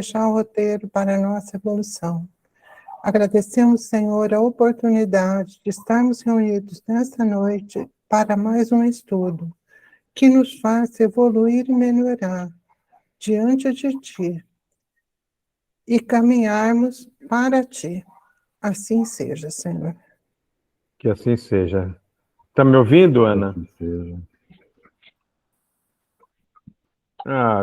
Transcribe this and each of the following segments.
fechar o roteiro para a nossa evolução. Agradecemos, Senhor, a oportunidade de estarmos reunidos nesta noite para mais um estudo que nos faça evoluir e melhorar diante de Ti e caminharmos para Ti. Assim seja, Senhor. Que assim seja. Está me ouvindo, Ana? Que assim seja.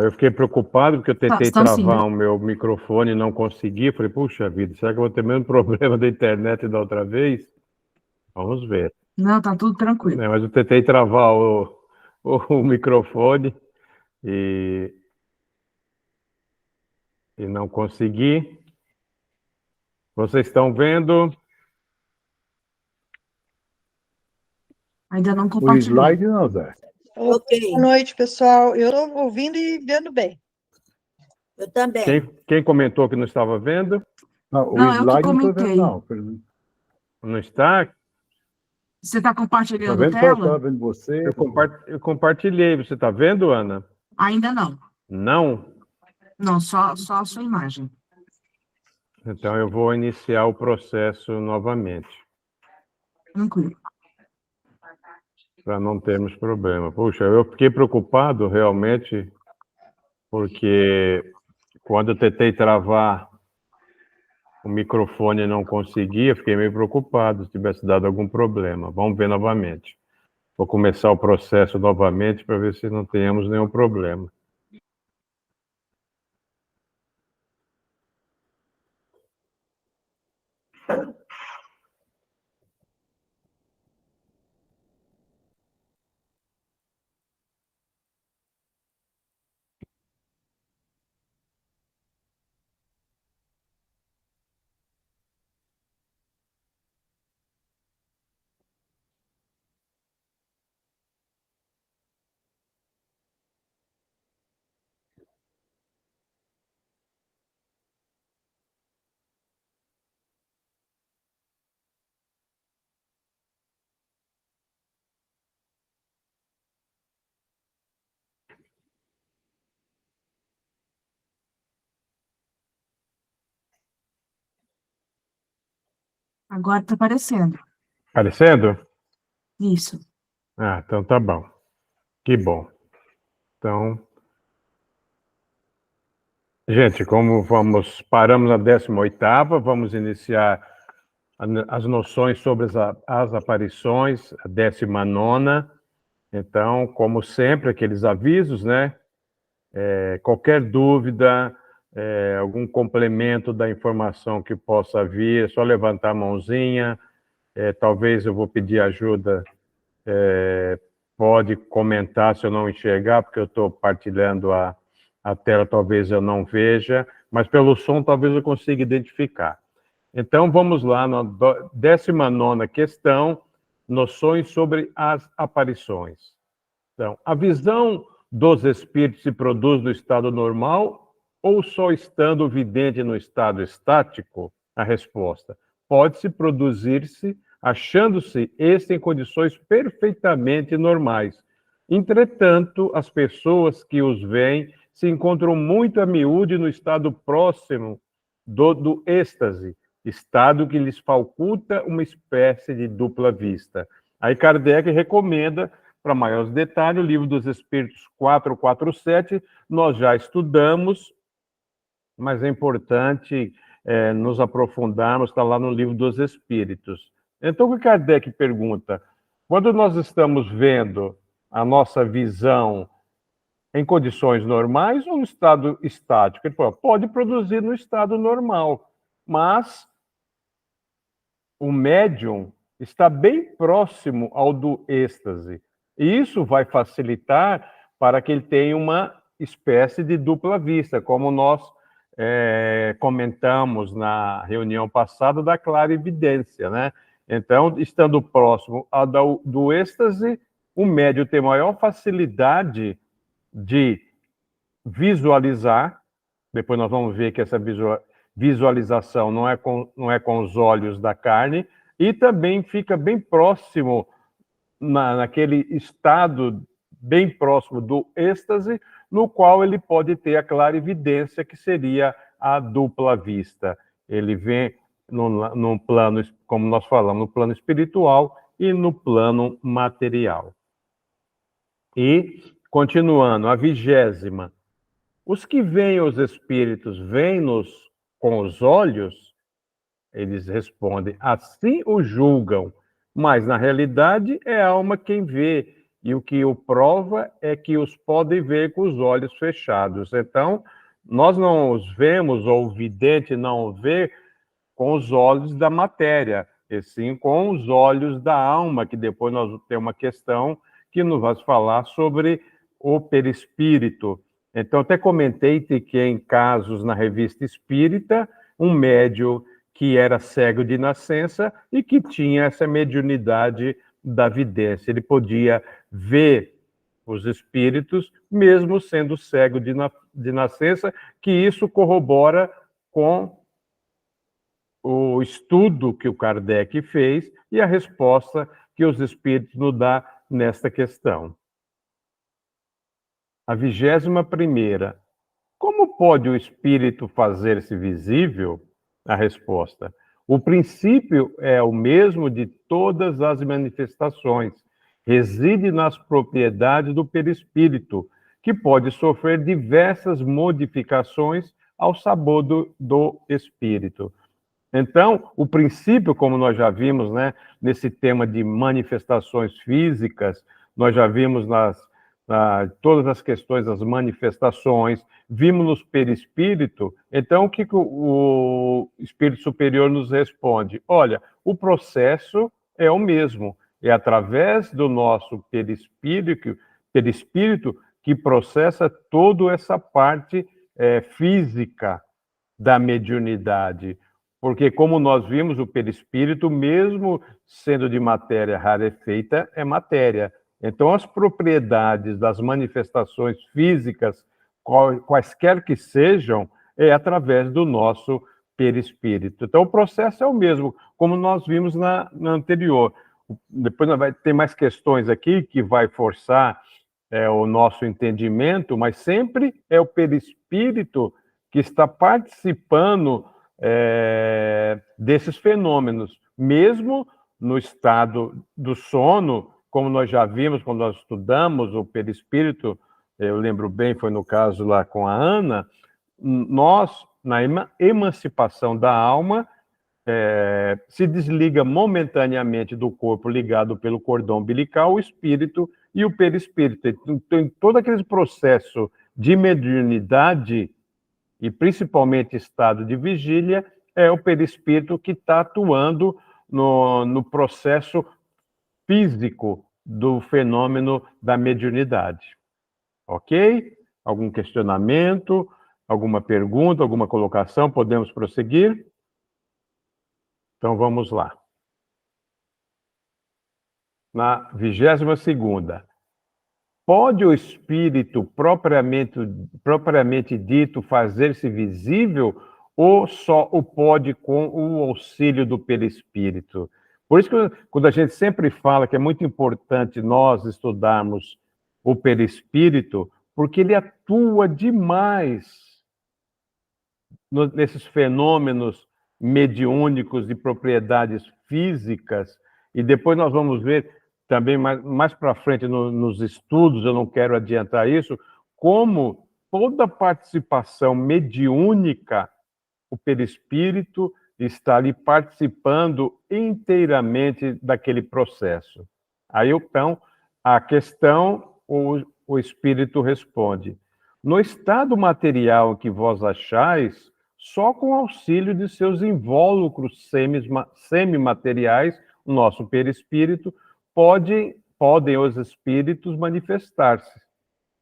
Eu fiquei preocupado porque eu tentei travar sim. o meu microfone e não consegui. Falei, puxa vida, será que eu vou ter o mesmo problema da internet da outra vez? Vamos ver. Não, tá tudo tranquilo. Mas eu tentei travar o microfone e não consegui. Vocês estão vendo? Ainda não O compartilhei. slide não, Zé. Ok, Boa noite, pessoal. Eu estou ouvindo e vendo bem. eu também. Quem comentou que não estava vendo? Não, o Não, eu que slide não estou comentei. vendo, não. Não está? Você está Estou compartilhando vendo só, tela? estava vendo você. Eu compartilhei. Você está vendo, Ana? Ainda não. Não? Não, só a sua imagem. Então eu vou iniciar o processo novamente, Tranquilo. para não termos problema. Puxa, eu fiquei preocupado realmente, porque quando eu tentei travar o microfone e não conseguia, fiquei meio preocupado se tivesse dado algum problema. Vamos ver novamente. Vou começar o processo novamente para ver se não tenhamos nenhum problema. Agora está aparecendo. Aparecendo? Isso. Então tá bom. Que bom. Então, gente, como paramos na 18ª, vamos iniciar as noções sobre as aparições, a 19ª. Então, como sempre, aqueles avisos, né? Qualquer dúvida, algum complemento da informação que possa vir, é só levantar a mãozinha. Talvez eu vou pedir ajuda, pode comentar se eu não enxergar, porque eu estou partilhando a tela, talvez eu não veja, mas pelo som talvez eu consiga identificar. Então, vamos lá na 19ª questão, noções sobre as aparições. Então, a visão dos espíritos se produz no estado normal ou só estando vidente no estado estático? A resposta: pode-se produzir-se achando-se este em condições perfeitamente normais. Entretanto, as pessoas que os veem se encontram muito a miúde no estado próximo do êxtase, estado que lhes faculta uma espécie de dupla vista. Aí Kardec recomenda, para maiores detalhes, o Livro dos Espíritos 447, nós já estudamos, mas é importante nos aprofundarmos, está lá no Livro dos Espíritos. Então, o que Kardec pergunta? Quando nós estamos vendo a nossa visão em condições normais ou no estado estático? Ele falou, pode produzir no estado normal, mas o médium está bem próximo ao do êxtase. E isso vai facilitar para que ele tenha uma espécie de dupla vista, como nós comentamos na reunião passada da clarividência, né? Então, estando próximo do êxtase, o médium tem maior facilidade de visualizar. Depois nós vamos ver que essa visualização não é com os olhos da carne, e também fica bem próximo, naquele estado bem próximo do êxtase, no qual ele pode ter a clarividência, que seria a dupla vista. Ele vê num plano, como nós falamos, no plano espiritual e no plano material. E, continuando, a 20ª. Os que veem os espíritos, veem-nos com os olhos? Eles respondem, assim o julgam, mas na realidade é a alma quem vê, e o que o prova é que os podem ver com os olhos fechados. Então, nós não os vemos, ou o vidente não vê com os olhos da matéria, e sim com os olhos da alma, que depois nós vamos ter uma questão que nos vai falar sobre o perispírito. Então, até comentei que em casos na Revista Espírita, um médium que era cego de nascença e que tinha essa mediunidade da vidência. Ele podia ver os espíritos, mesmo sendo cego de nascença, que isso corrobora com o estudo que o Kardec fez e a resposta que os espíritos nos dão nesta questão. A 21ª. Como pode o espírito fazer-se visível? A resposta. O princípio é o mesmo de todas as manifestações. Reside nas propriedades do perispírito, que pode sofrer diversas modificações ao sabor do espírito. Então, o princípio, como nós já vimos, né, nesse tema de manifestações físicas, nós já vimos todas as questões das manifestações, vimos no perispírito. Então, o que o espírito superior nos responde? Olha, o processo é o mesmo, é através do nosso perispírito que processa toda essa parte física da mediunidade. Porque, como nós vimos, o perispírito, mesmo sendo de matéria rarefeita, é matéria. Então, as propriedades das manifestações físicas, quaisquer que sejam, é através do nosso perispírito. Então, o processo é o mesmo, como nós vimos na anterior. Depois vai ter mais questões aqui que vai forçar o nosso entendimento, mas sempre é o perispírito que está participando desses fenômenos, mesmo no estado do sono, como nós já vimos quando nós estudamos o perispírito. Eu lembro bem, foi no caso lá com a Ana, nós, na emancipação da alma, se desliga momentaneamente do corpo ligado pelo cordão umbilical, o espírito e o perispírito. Então, em todo aquele processo de mediunidade, e principalmente estado de vigília, é o perispírito que está atuando no processo físico do fenômeno da mediunidade. Ok? Algum questionamento, alguma pergunta, alguma colocação? Podemos prosseguir? Então, vamos lá. Na 22ª. Pode o espírito propriamente dito fazer-se visível ou só o pode com o auxílio do perispírito? Por isso que quando a gente sempre fala que é muito importante nós estudarmos o perispírito, porque ele atua demais nesses fenômenos mediúnicos de propriedades físicas, e depois nós vamos ver também mais para frente nos estudos, eu não quero adiantar isso, como toda a participação mediúnica, o perispírito está ali participando inteiramente daquele processo. Aí, então, a questão, o espírito responde: no estado material que vós achais, só com auxílio de seus invólucros semimateriais, o nosso perispírito, podem os espíritos manifestar-se.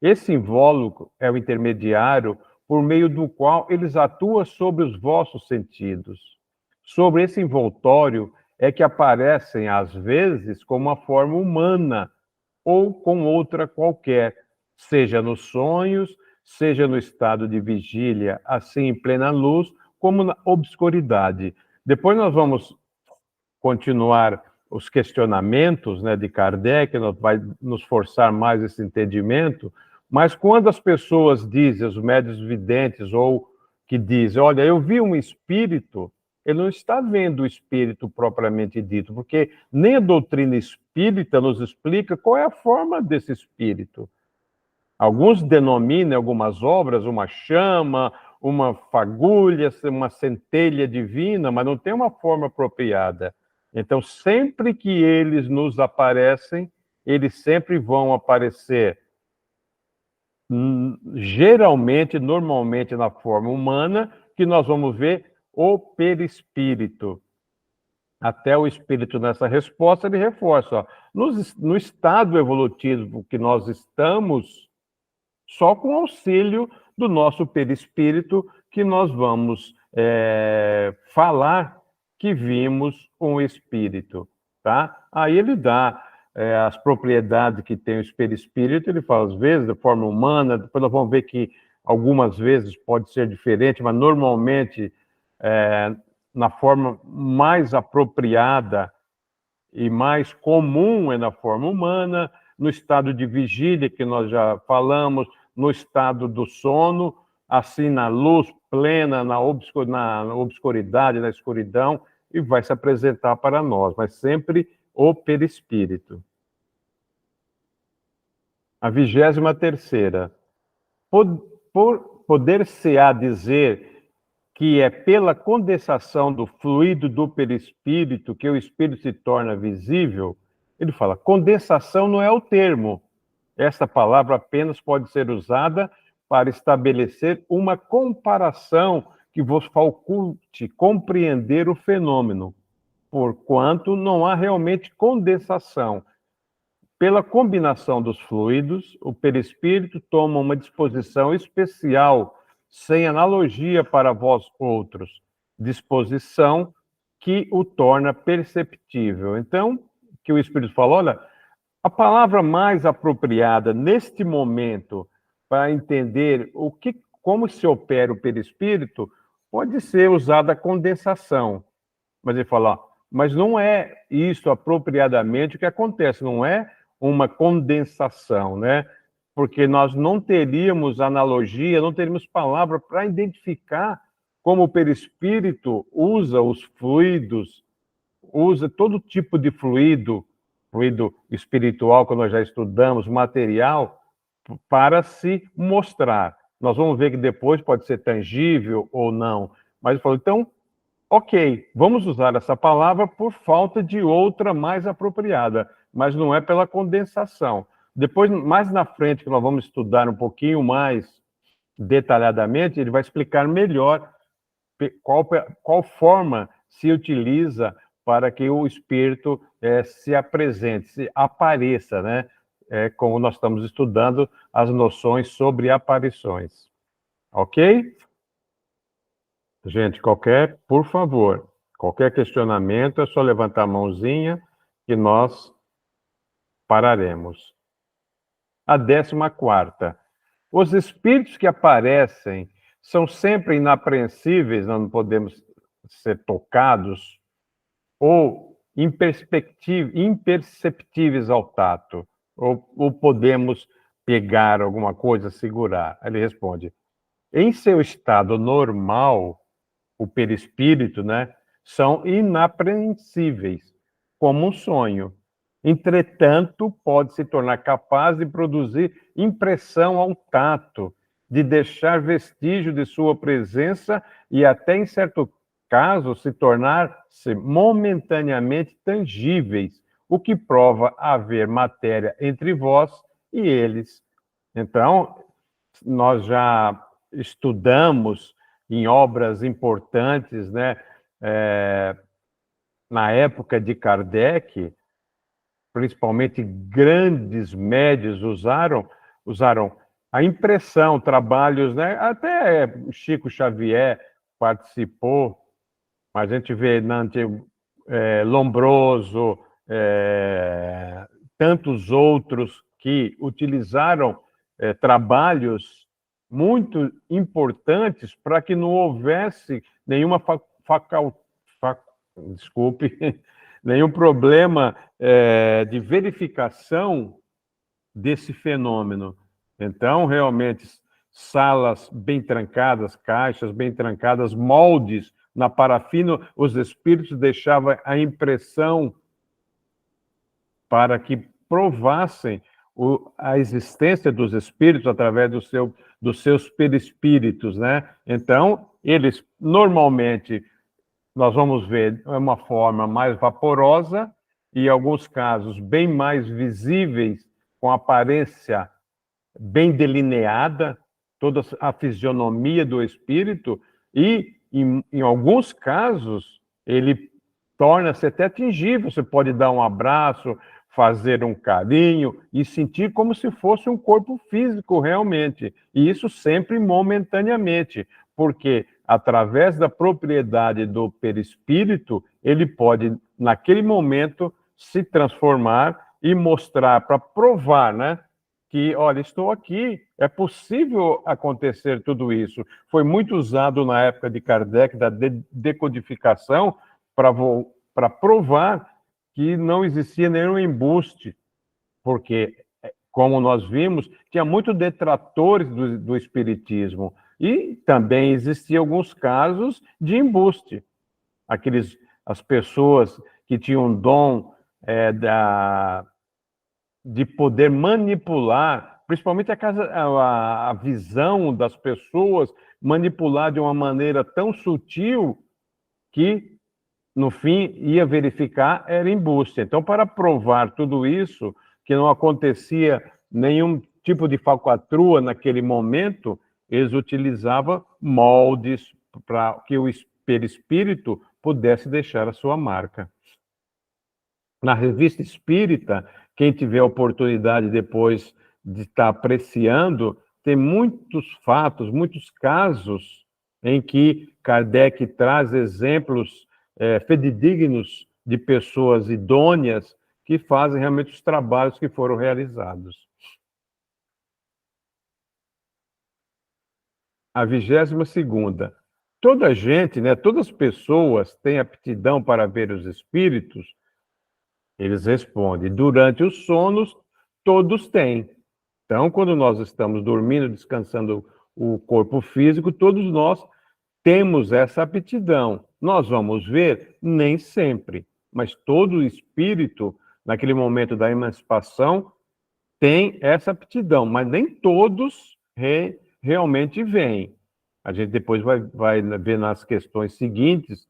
Esse invólucro é o intermediário por meio do qual eles atuam sobre os vossos sentidos. Sobre esse envoltório é que aparecem, às vezes, com uma forma humana ou com outra qualquer, seja nos sonhos, seja no estado de vigília, assim em plena luz, como na obscuridade. Depois nós vamos continuar os questionamentos, né, de Kardec, vai nos forçar mais esse entendimento, mas quando as pessoas dizem, os médiuns videntes ou que diz, olha, eu vi um espírito, ele não está vendo o espírito propriamente dito, porque nem a doutrina espírita nos explica qual é a forma desse espírito. Alguns denominam algumas obras uma chama, uma fagulha, uma centelha divina, mas não tem uma forma apropriada. Então, sempre que eles nos aparecem, eles sempre vão aparecer geralmente, normalmente na forma humana, que nós vamos ver o perispírito. Até o espírito nessa resposta, ele reforça, ó, no estado evolutivo que nós estamos, só com auxílio do nosso perispírito que nós vamos falar que vimos um espírito, tá? Aí ele dá as propriedades que tem o perispírito, ele fala, às vezes, de forma humana, depois nós vamos ver que algumas vezes pode ser diferente, mas normalmente na forma mais apropriada e mais comum é na forma humana, no estado de vigília, que nós já falamos, no estado do sono, assim na luz plena, na obscuridade, na escuridão, e vai se apresentar para nós, mas sempre o perispírito. A 23ª. Poder-se-á dizer que é pela condensação do fluido do perispírito que o espírito se torna visível? Ele fala, condensação não é o termo. Esta palavra apenas pode ser usada para estabelecer uma comparação que vos faculte compreender o fenômeno, porquanto não há realmente condensação. Pela combinação dos fluidos, o perispírito toma uma disposição especial, sem analogia para vós outros, disposição que o torna perceptível. Então, que o Espírito fala, olha, a palavra mais apropriada neste momento para entender como se opera o perispírito pode ser usada a condensação. Mas ele fala, mas não é isso apropriadamente o que acontece, não é uma condensação, né? Porque nós não teríamos analogia, não teríamos palavra para identificar como o perispírito usa os fluidos, usa todo tipo de fluido espiritual, que nós já estudamos, material, para se mostrar. Nós vamos ver que depois pode ser tangível ou não. Mas ele falou, então, ok, vamos usar essa palavra por falta de outra mais apropriada, mas não é pela condensação. Depois, mais na frente, que nós vamos estudar um pouquinho mais detalhadamente, ele vai explicar melhor qual forma se utiliza para que o espírito se apresente, se apareça, né? Como nós estamos estudando as noções sobre aparições. Ok? Gente, por favor, qualquer questionamento é só levantar a mãozinha que nós pararemos. A 14ª. Os espíritos que aparecem são sempre inapreensíveis, não podemos ser tocados, ou imperceptíveis ao tato, ou podemos pegar alguma coisa, segurar. Ele responde, em seu estado normal, o perispírito, né, são inapreensíveis, como um sonho. Entretanto, pode se tornar capaz de produzir impressão ao tato, de deixar vestígio de sua presença e até, em certo caso, se tornar-se momentaneamente tangíveis, o que prova haver matéria entre vós e eles. Então, nós já estudamos em obras importantes, né, na época de Kardec, principalmente grandes médios usaram a impressão, trabalhos, né, até Chico Xavier participou, mas a gente vê Lombroso, tantos outros que utilizaram trabalhos muito importantes para que não houvesse nenhuma nenhum problema de verificação desse fenômeno. Então, realmente, salas bem trancadas, caixas bem trancadas, moldes na parafina, os espíritos deixavam a impressão para que provassem a existência dos espíritos através dos seus perispíritos, né? Então, eles normalmente, nós vamos ver, é uma forma mais vaporosa e, em alguns casos, bem mais visíveis, com aparência bem delineada, toda a fisionomia do espírito, e, em alguns casos, ele torna-se até atingível. Você pode dar um abraço, fazer um carinho e sentir como se fosse um corpo físico realmente. E isso sempre momentaneamente, porque através da propriedade do perispírito, ele pode, naquele momento, se transformar e mostrar, para provar, né? Que, olha, estou aqui, é possível acontecer tudo isso. Foi muito usado na época de Kardec, da decodificação, para provar que não existia nenhum embuste, porque, como nós vimos, tinha muitos detratores do espiritismo, e também existiam alguns casos de embuste. As pessoas que tinham dom de poder manipular, principalmente a visão das pessoas, manipular de uma maneira tão sutil que, no fim, ia verificar, era embuste. Então, para provar tudo isso, que não acontecia nenhum tipo de falcatrua naquele momento, eles utilizavam moldes para que o perispírito pudesse deixar a sua marca. Na Revista Espírita, quem tiver a oportunidade depois de estar apreciando, tem muitos fatos, muitos casos em que Kardec traz exemplos fidedignos de pessoas idôneas que fazem realmente os trabalhos que foram realizados. A 22ª. Toda gente, né, todas as pessoas têm aptidão para ver os espíritos? Eles respondem, durante os sonos, todos têm. Então, quando nós estamos dormindo, descansando o corpo físico, todos nós temos essa aptidão. Nós vamos ver? Nem sempre. Mas todo espírito, naquele momento da emancipação, tem essa aptidão, mas nem todos realmente veem. A gente depois vai ver nas questões seguintes,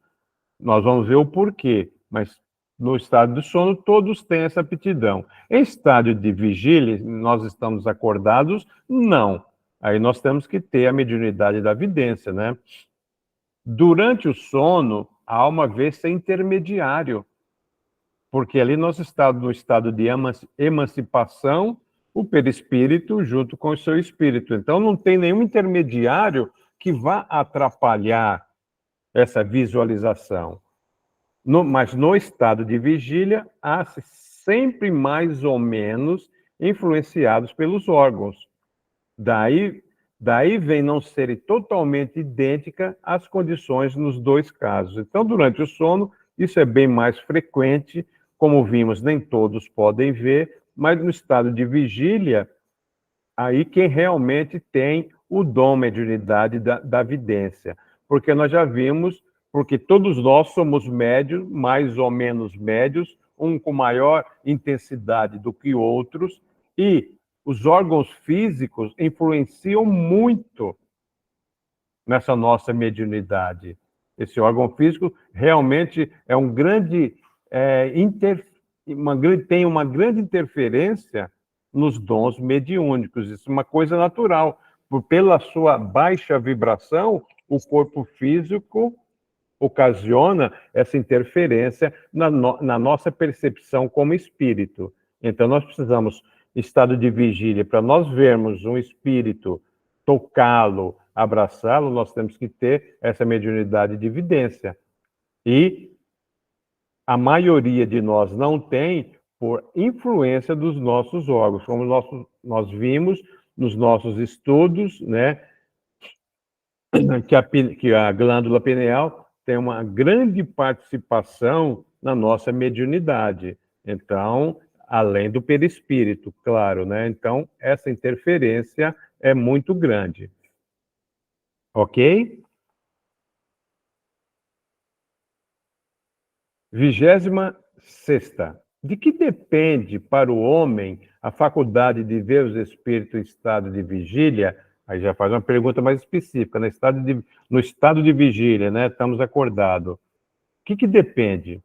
nós vamos ver o porquê, mas no estado de sono todos têm essa aptidão. Em estado de vigília, nós estamos acordados? Não. Aí nós temos que ter a mediunidade da vidência, né? Durante o sono, a alma vê-se intermediário, porque ali nós estamos no estado de emancipação, o perispírito junto com o seu espírito. Então não tem nenhum intermediário que vá atrapalhar essa visualização. Mas no estado de vigília, há-se sempre mais ou menos influenciados pelos órgãos. Daí vem não serem totalmente idênticas as condições nos dois casos. Então, durante o sono, isso é bem mais frequente, como vimos, nem todos podem ver, mas no estado de vigília, aí quem realmente tem o dom, mediunidade da vidência. Porque nós já vimos, porque todos nós somos médios, mais ou menos médios, um com maior intensidade do que outros, e os órgãos físicos influenciam muito nessa nossa mediunidade. Esse órgão físico realmente é um grande, tem uma grande interferência nos dons mediúnicos. Isso é uma coisa natural. Pela sua baixa vibração, o corpo físico ocasiona essa interferência na nossa percepção como espírito. Então, nós precisamos, estado de vigília, para nós vermos um espírito, tocá-lo, abraçá-lo, nós temos que ter essa mediunidade de vidência. E a maioria de nós não tem por influência dos nossos órgãos, como nós vimos nos nossos estudos, né, que a glândula pineal tem uma grande participação na nossa mediunidade. Então, além do perispírito, claro, né? Então, essa interferência é muito grande. Ok? 26ª. De que depende para o homem a faculdade de ver os espíritos em estado de vigília? Aí já faz uma pergunta mais específica. No estado de vigília, né? Estamos acordados. O que depende?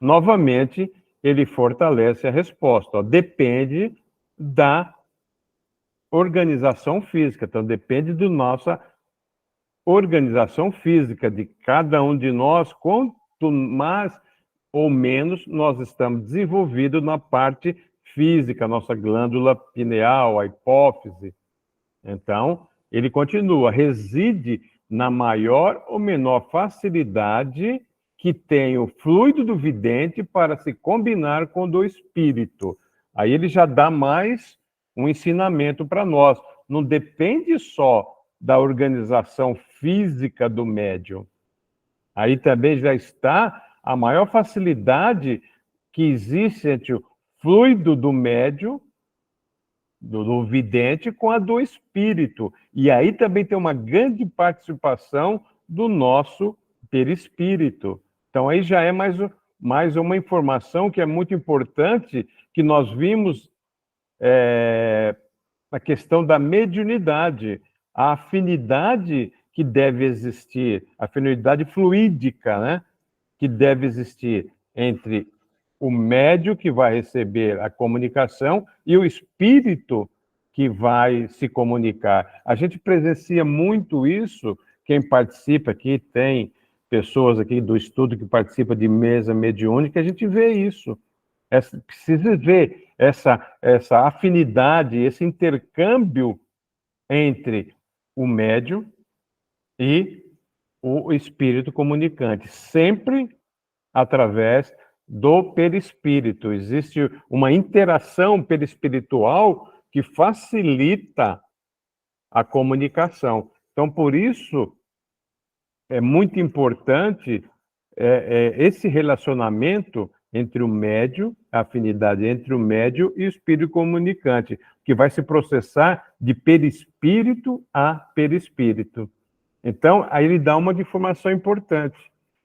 Novamente, ele fortalece a resposta. Ó, depende da organização física. Então, depende da nossa organização física, de cada um de nós. Quanto mais ou menos nós estamos desenvolvidos na parte física, nossa glândula pineal, a hipófise. Então, ele continua, reside na maior ou menor facilidade que tem o fluido do vidente para se combinar com o do espírito. Aí ele já dá mais um ensinamento para nós. Não depende só da organização física do médium. Aí também já está a maior facilidade que existe entre o fluido do médium, do vidente, com a do espírito. E aí também tem uma grande participação do nosso perispírito. Então aí já é mais uma informação que é muito importante, que nós vimos na questão da mediunidade, a afinidade que deve existir, a afinidade fluídica, né? Que deve existir entre o médium que vai receber a comunicação e o espírito que vai se comunicar. A gente presencia muito isso, quem participa aqui, tem pessoas aqui do estudo que participam de mesa mediúnica, a gente vê isso. Precisa ver essa afinidade, esse intercâmbio entre o médium e o espírito comunicante, sempre através do perispírito. Existe uma interação perispiritual que facilita a comunicação. Então, por isso, é muito importante esse relacionamento entre o médium, a afinidade entre o médium e o espírito comunicante, que vai se processar de perispírito a perispírito. Então, aí ele dá uma informação importante.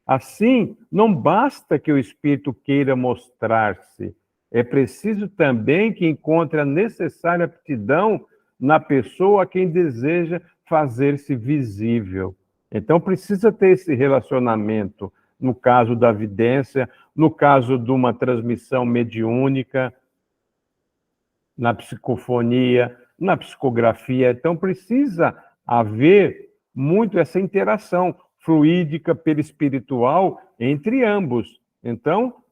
Assim, não basta que o espírito queira mostrar-se, é preciso também que encontre a necessária aptidão na pessoa a quem deseja fazer-se visível. Então, precisa ter esse relacionamento, no caso da vidência, no caso de uma transmissão mediúnica, na psicofonia, na psicografia. Então, precisa haver muito essa interação fluídica, perispiritual, entre ambos. Então,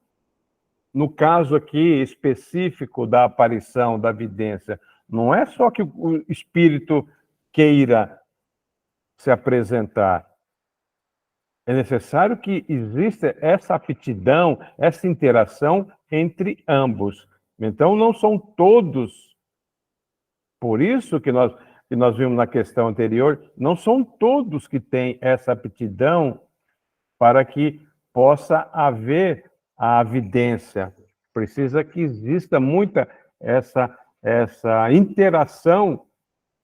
no caso aqui específico da aparição, da vidência, não é só que o espírito queira se apresentar. É necessário que exista essa aptidão, essa interação entre ambos. Então, não são todos, por isso que nós vimos na questão anterior, não são todos que têm essa aptidão para que possa haver a vidência. Precisa que exista muita essa interação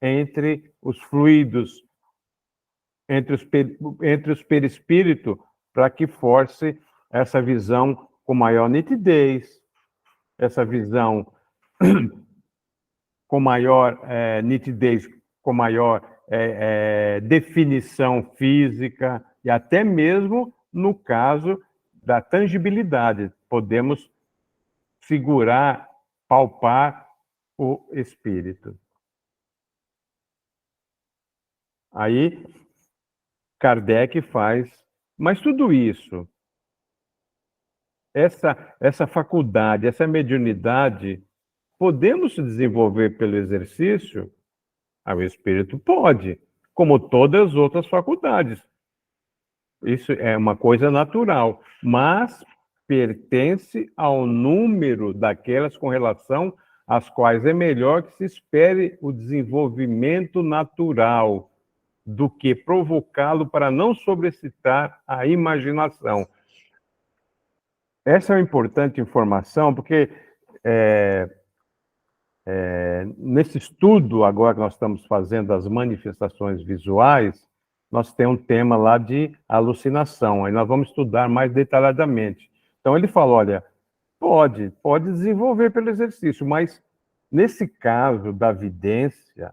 entre os fluidos, entre os perispíritos, para que force essa visão com maior nitidez, essa visão com maior nitidez, com maior definição física, e até mesmo no caso da tangibilidade. Podemos figurar, palpar o espírito. Aí, Kardec faz, mas tudo isso, essa faculdade, essa mediunidade, podemos desenvolver pelo exercício? O espírito pode, como todas as outras faculdades. Isso é uma coisa natural, mas pertence ao número daquelas com relação às quais é melhor que se espere o desenvolvimento natural do que provocá-lo para não sobrecitar a imaginação. Essa é uma importante informação, porque nesse estudo agora que nós estamos fazendo das manifestações visuais, nós temos um tema lá de alucinação, aí nós vamos estudar mais detalhadamente. Então ele fala, olha, pode desenvolver pelo exercício, mas nesse caso da vidência,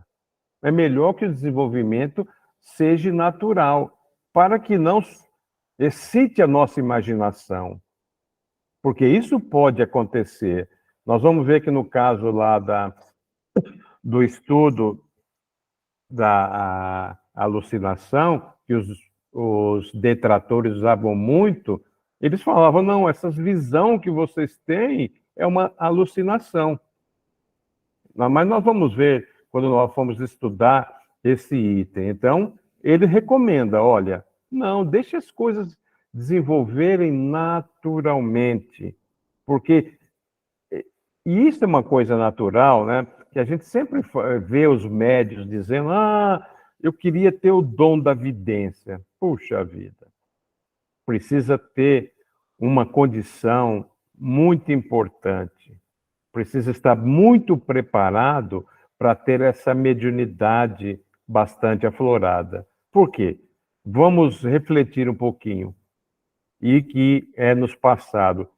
é melhor que o desenvolvimento seja natural, para que não excite a nossa imaginação, porque isso pode acontecer. Nós vamos ver que no caso lá do estudo da alucinação, que os detratores usavam muito, eles falavam, não, essa visão que vocês têm é uma alucinação. Mas nós vamos ver quando nós formos estudar esse item. Então, ele recomenda, olha, não, deixe as coisas desenvolverem naturalmente, porque e isso é uma coisa natural, né? Que a gente sempre vê os médios dizendo, eu queria ter o dom da vidência. Puxa vida, precisa ter uma condição muito importante, precisa estar muito preparado para ter essa mediunidade bastante aflorada. Por quê? Vamos refletir um pouquinho. E que é nos passado.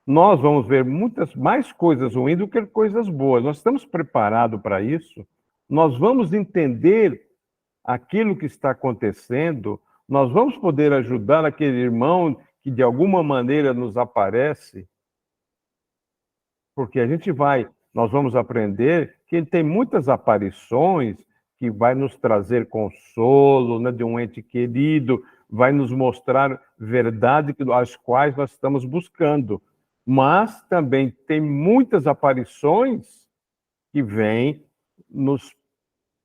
Nós vamos ver muitas mais coisas ruins do que coisas boas. Nós estamos preparados para isso. Nós vamos entender aquilo que está acontecendo. Nós vamos poder ajudar aquele irmão que de alguma maneira nos aparece. Porque nós vamos aprender que tem muitas aparições que vai nos trazer consolo, né, de um ente querido, vai nos mostrar verdade as quais nós estamos buscando. Mas também tem muitas aparições que vêm nos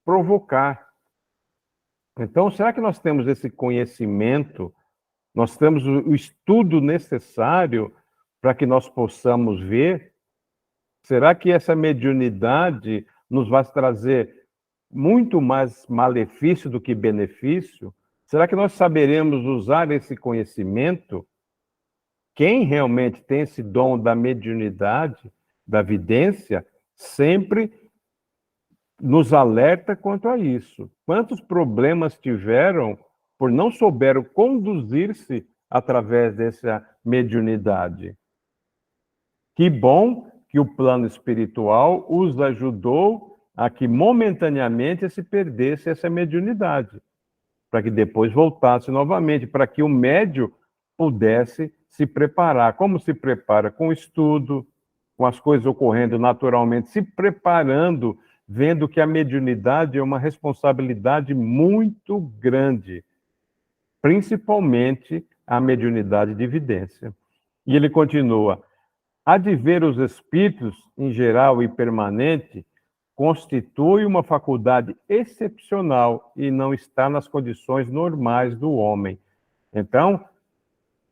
provocar. Então, será que nós temos esse conhecimento, nós temos o estudo necessário para que nós possamos ver? Será que essa mediunidade nos vai trazer muito mais malefício do que benefício? Será que nós saberemos usar esse conhecimento? Quem realmente tem esse dom da mediunidade, da vidência, sempre nos alerta quanto a isso. Quantos problemas tiveram por não souberam conduzir-se através dessa mediunidade? Que bom que o plano espiritual os ajudou a que momentaneamente se perdesse essa mediunidade, para que depois voltasse novamente, para que o médium pudesse se preparar. Como se prepara? Com o estudo, com as coisas ocorrendo naturalmente, se preparando, vendo que a mediunidade é uma responsabilidade muito grande, principalmente a mediunidade de evidência. E ele continua, há de ver os espíritos, em geral e permanente, constitui uma faculdade excepcional e não está nas condições normais do homem. Então,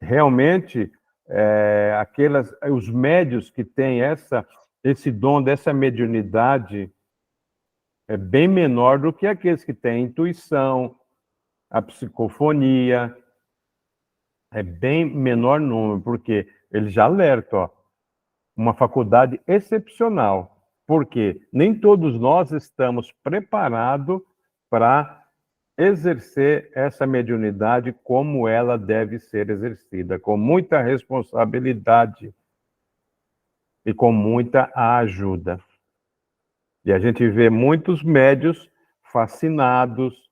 realmente, os médios que têm esse dom dessa mediunidade é bem menor do que aqueles que têm a intuição, a psicofonia, é bem menor número, porque ele já alerta, uma faculdade excepcional, porque nem todos nós estamos preparados para exercer essa mediunidade como ela deve ser exercida, com muita responsabilidade e com muita ajuda. E a gente vê muitos médios fascinados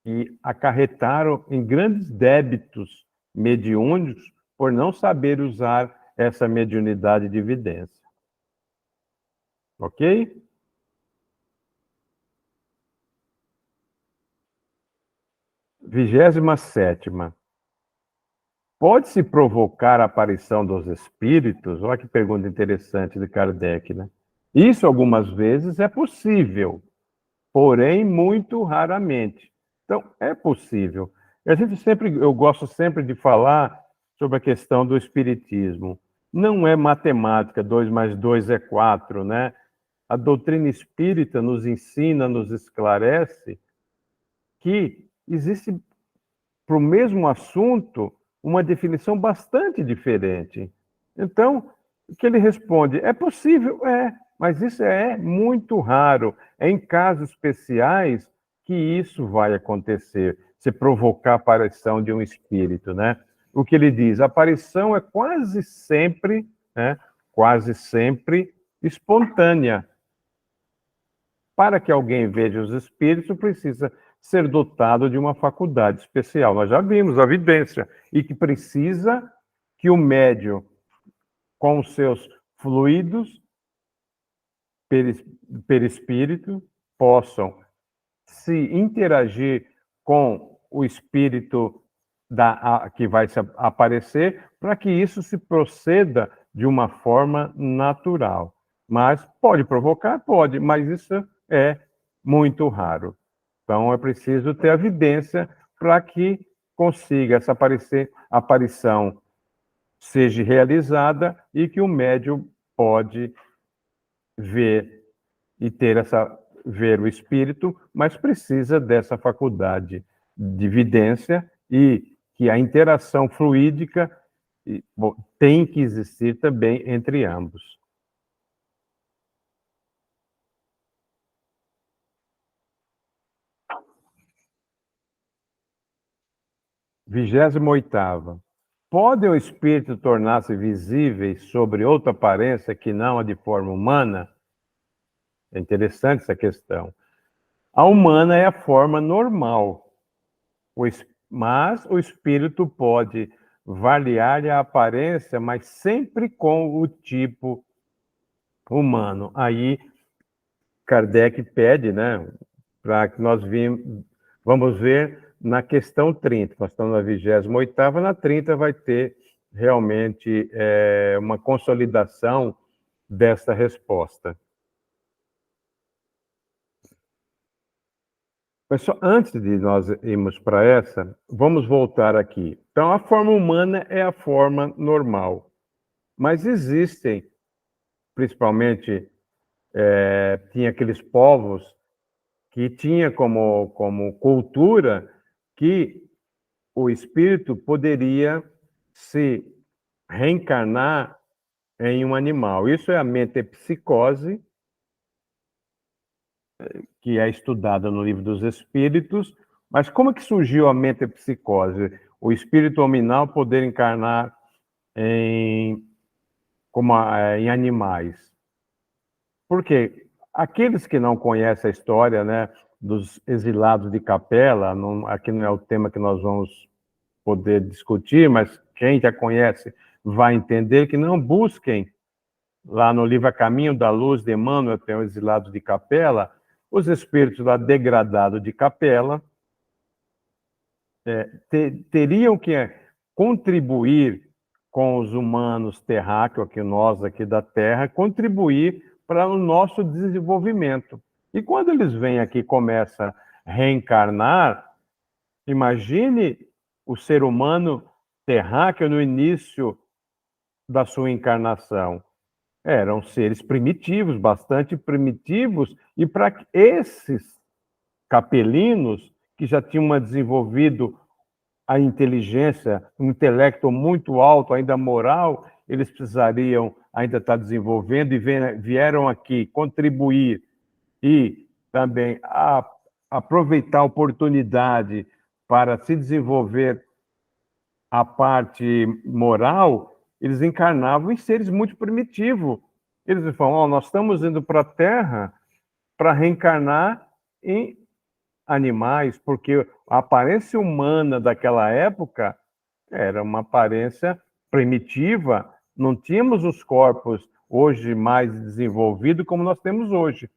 e acarretaram em grandes débitos mediúnicos por não saber usar essa mediunidade de evidência. Ok? Vigésima sétima. Pode-se provocar a aparição dos espíritos? Olha que pergunta interessante de Kardec, né? Isso, algumas vezes, é possível, porém, muito raramente. Então, é possível. Eu gosto sempre de falar sobre a questão do espiritismo. Não é matemática, 2 mais 2 é 4, né? A doutrina espírita nos ensina, nos esclarece que existe, para o mesmo assunto, uma definição bastante diferente. Então, o que ele responde? É possível? Mas isso é muito raro. É em casos especiais que isso vai acontecer. se provocar a aparição de um espírito, né? O que ele diz, a aparição é quase sempre, né? Quase sempre espontânea. Para que alguém veja os espíritos, precisa ser dotado de uma faculdade especial. Nós já vimos a vidência, e que precisa que o médium, com os seus fluidos perispírito, possam se interagir com o espírito que vai se aparecer, para que isso se proceda de uma forma natural. Mas pode provocar? Pode, mas isso é muito raro. Então, é preciso ter evidência para que consiga essa aparição seja realizada e que o médium pode ver e ver o espírito, mas precisa dessa faculdade de vidência e que a interação fluídica tem que existir também entre ambos. Vigésima oitava. Pode o espírito tornar-se visível sobre outra aparência que não a de forma humana? É interessante essa questão. A humana é a forma normal, mas o espírito pode variar a aparência, mas sempre com o tipo humano. Aí Kardec pede, né, para que nós vamos ver na questão 30. Nós estamos na 28ª, na 30 vai ter realmente uma consolidação dessa resposta. Mas só antes de nós irmos para essa, vamos voltar aqui. Então, a forma humana é a forma normal. Mas existem, principalmente, tinha aqueles povos que tinha como cultura que o espírito poderia se reencarnar em um animal. Isso é a metempsicose, que é estudada no Livro dos Espíritos. Mas como que surgiu a metempsicose? O espírito hominal poder encarnar em animais. Por quê? Aqueles que não conhecem a história, né, dos exilados de Capela, aqui não é o tema que nós vamos poder discutir, mas quem já conhece vai entender que não busquem, lá no livro A Caminho da Luz de Emmanuel, tem os exilados de Capela, os espíritos lá degradados de Capela teriam que contribuir com os humanos terráqueos, nós aqui da Terra, contribuir para o nosso desenvolvimento. E quando eles vêm aqui e começam a reencarnar, imagine o ser humano terráqueo no início da sua encarnação. Eram seres primitivos, bastante primitivos, e para esses capelinos, que já tinham desenvolvido a inteligência, um intelecto muito alto, ainda moral, eles precisariam ainda estar desenvolvendo e vieram aqui contribuir e também aproveitar a oportunidade para se desenvolver a parte moral. Eles encarnavam em seres muito primitivos. Eles falam, nós estamos indo para a Terra para reencarnar em animais, porque a aparência humana daquela época era uma aparência primitiva, não tínhamos os corpos hoje mais desenvolvidos como nós temos hoje.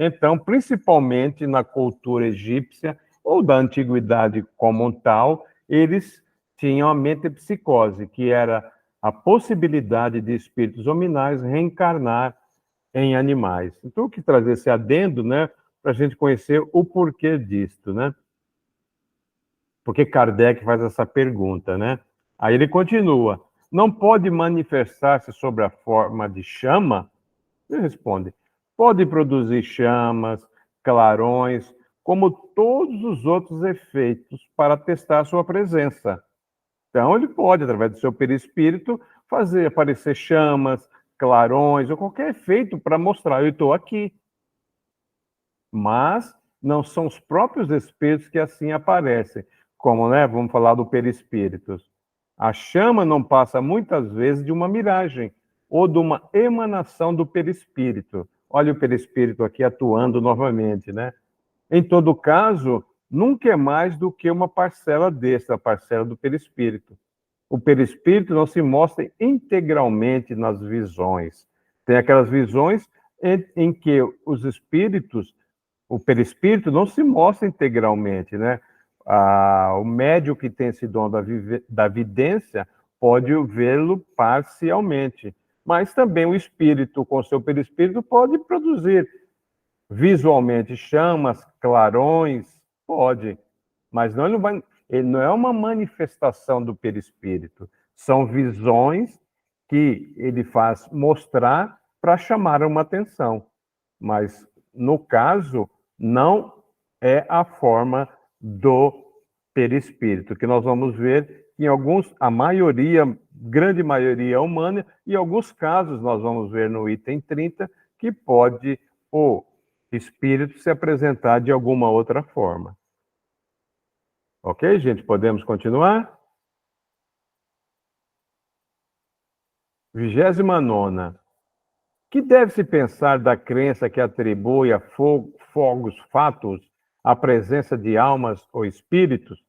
Então, principalmente na cultura egípcia ou da antiguidade como tal, eles tinham a metempsicose, que era a possibilidade de espíritos hominais reencarnar em animais. Então, eu quis trazer esse adendo, né, para a gente conhecer o porquê disto, né? Porque Kardec faz essa pergunta, né? Aí ele continua, não pode manifestar-se sobre a forma de chama? Ele responde, pode produzir chamas, clarões, como todos os outros efeitos para testar sua presença. Então, ele pode, através do seu perispírito, fazer aparecer chamas, clarões, ou qualquer efeito para mostrar, eu estou aqui. Mas não são os próprios espíritos que assim aparecem. como, né, vamos falar do perispírito. A chama não passa muitas vezes de uma miragem ou de uma emanação do perispírito. Olha o perispírito aqui atuando novamente, né? Em todo caso, nunca é mais do que uma parcela desse, a parcela do perispírito. O perispírito não se mostra integralmente nas visões. Tem aquelas visões em que os espíritos, o perispírito não se mostra integralmente, né? O médium que tem esse dom da vidência pode vê-lo parcialmente, mas também o espírito, com seu perispírito, pode produzir visualmente chamas, clarões, pode, mas ele não é uma manifestação do perispírito, são visões que ele faz mostrar para chamar uma atenção, mas no caso não é a forma do perispírito, que nós vamos ver em alguns, a maioria, grande maioria humana, e em alguns casos nós vamos ver no item 30, que pode o espírito se apresentar de alguma outra forma. Ok, gente? Podemos continuar? 29ª. Que deve-se pensar da crença que atribui a fogos fatos a presença de almas ou espíritos?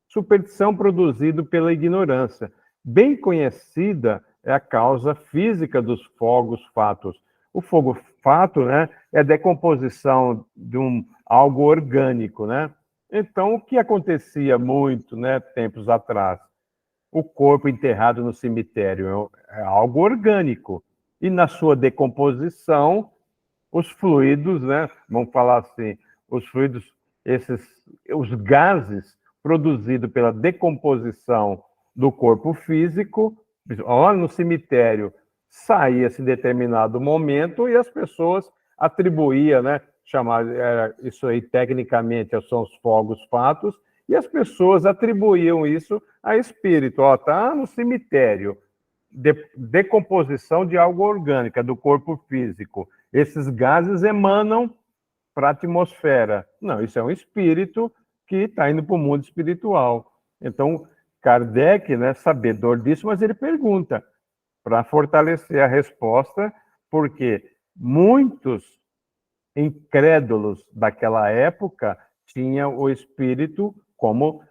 Superstição produzida pela ignorância. Bem conhecida é a causa física dos fogos fatos. O fogo fato, né, é a decomposição de algo orgânico, né? Então, o que acontecia muito, né, tempos atrás? O corpo enterrado no cemitério é algo orgânico. E na sua decomposição, os fluidos, né, vamos falar assim, os fluidos, os gases produzidos pela decomposição do corpo físico, olha, no cemitério saía-se em determinado momento e as pessoas atribuíam, né, isso aí tecnicamente são os fogos fatos, e as pessoas atribuíam isso a espírito. Ó, tá no cemitério, decomposição de algo orgânico, do corpo físico. Esses gases emanam para a atmosfera. Não, isso é um espírito que está indo para o mundo espiritual. Então, Kardec, né, sabedor disso, mas ele pergunta para fortalecer a resposta, porque muitos incrédulos daquela época tinham o espírito como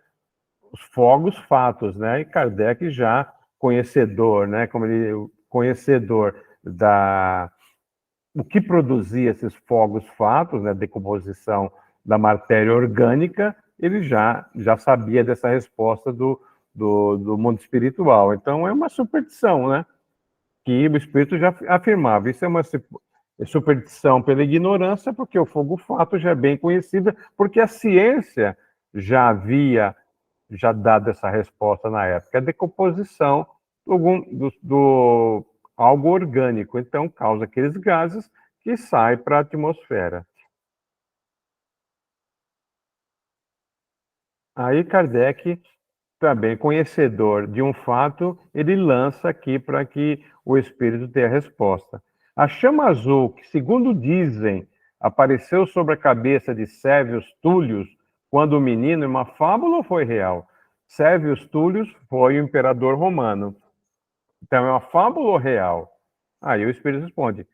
os fogos fatos, né? E Kardec já conhecedor, né? Como ele conhecedor o que produzia esses fogos fatos, né? Decomposição da matéria orgânica, ele já sabia dessa resposta do mundo espiritual. Então é uma superstição, né? Que o espírito já afirmava. Isso é uma superstição pela ignorância, porque o fogo fato já é bem conhecido, porque a ciência já havia dado essa resposta na época. A decomposição do algo orgânico, então causa aqueles gases que saem para a atmosfera. Aí Kardec, também conhecedor de um fato, ele lança aqui para que o espírito tenha a resposta. A chama azul, que segundo dizem, apareceu sobre a cabeça de Sérvio Túlio quando o menino, é uma fábula ou foi real? Sérvio Túlio foi o imperador romano. Então é uma fábula ou real? Aí o espírito responde,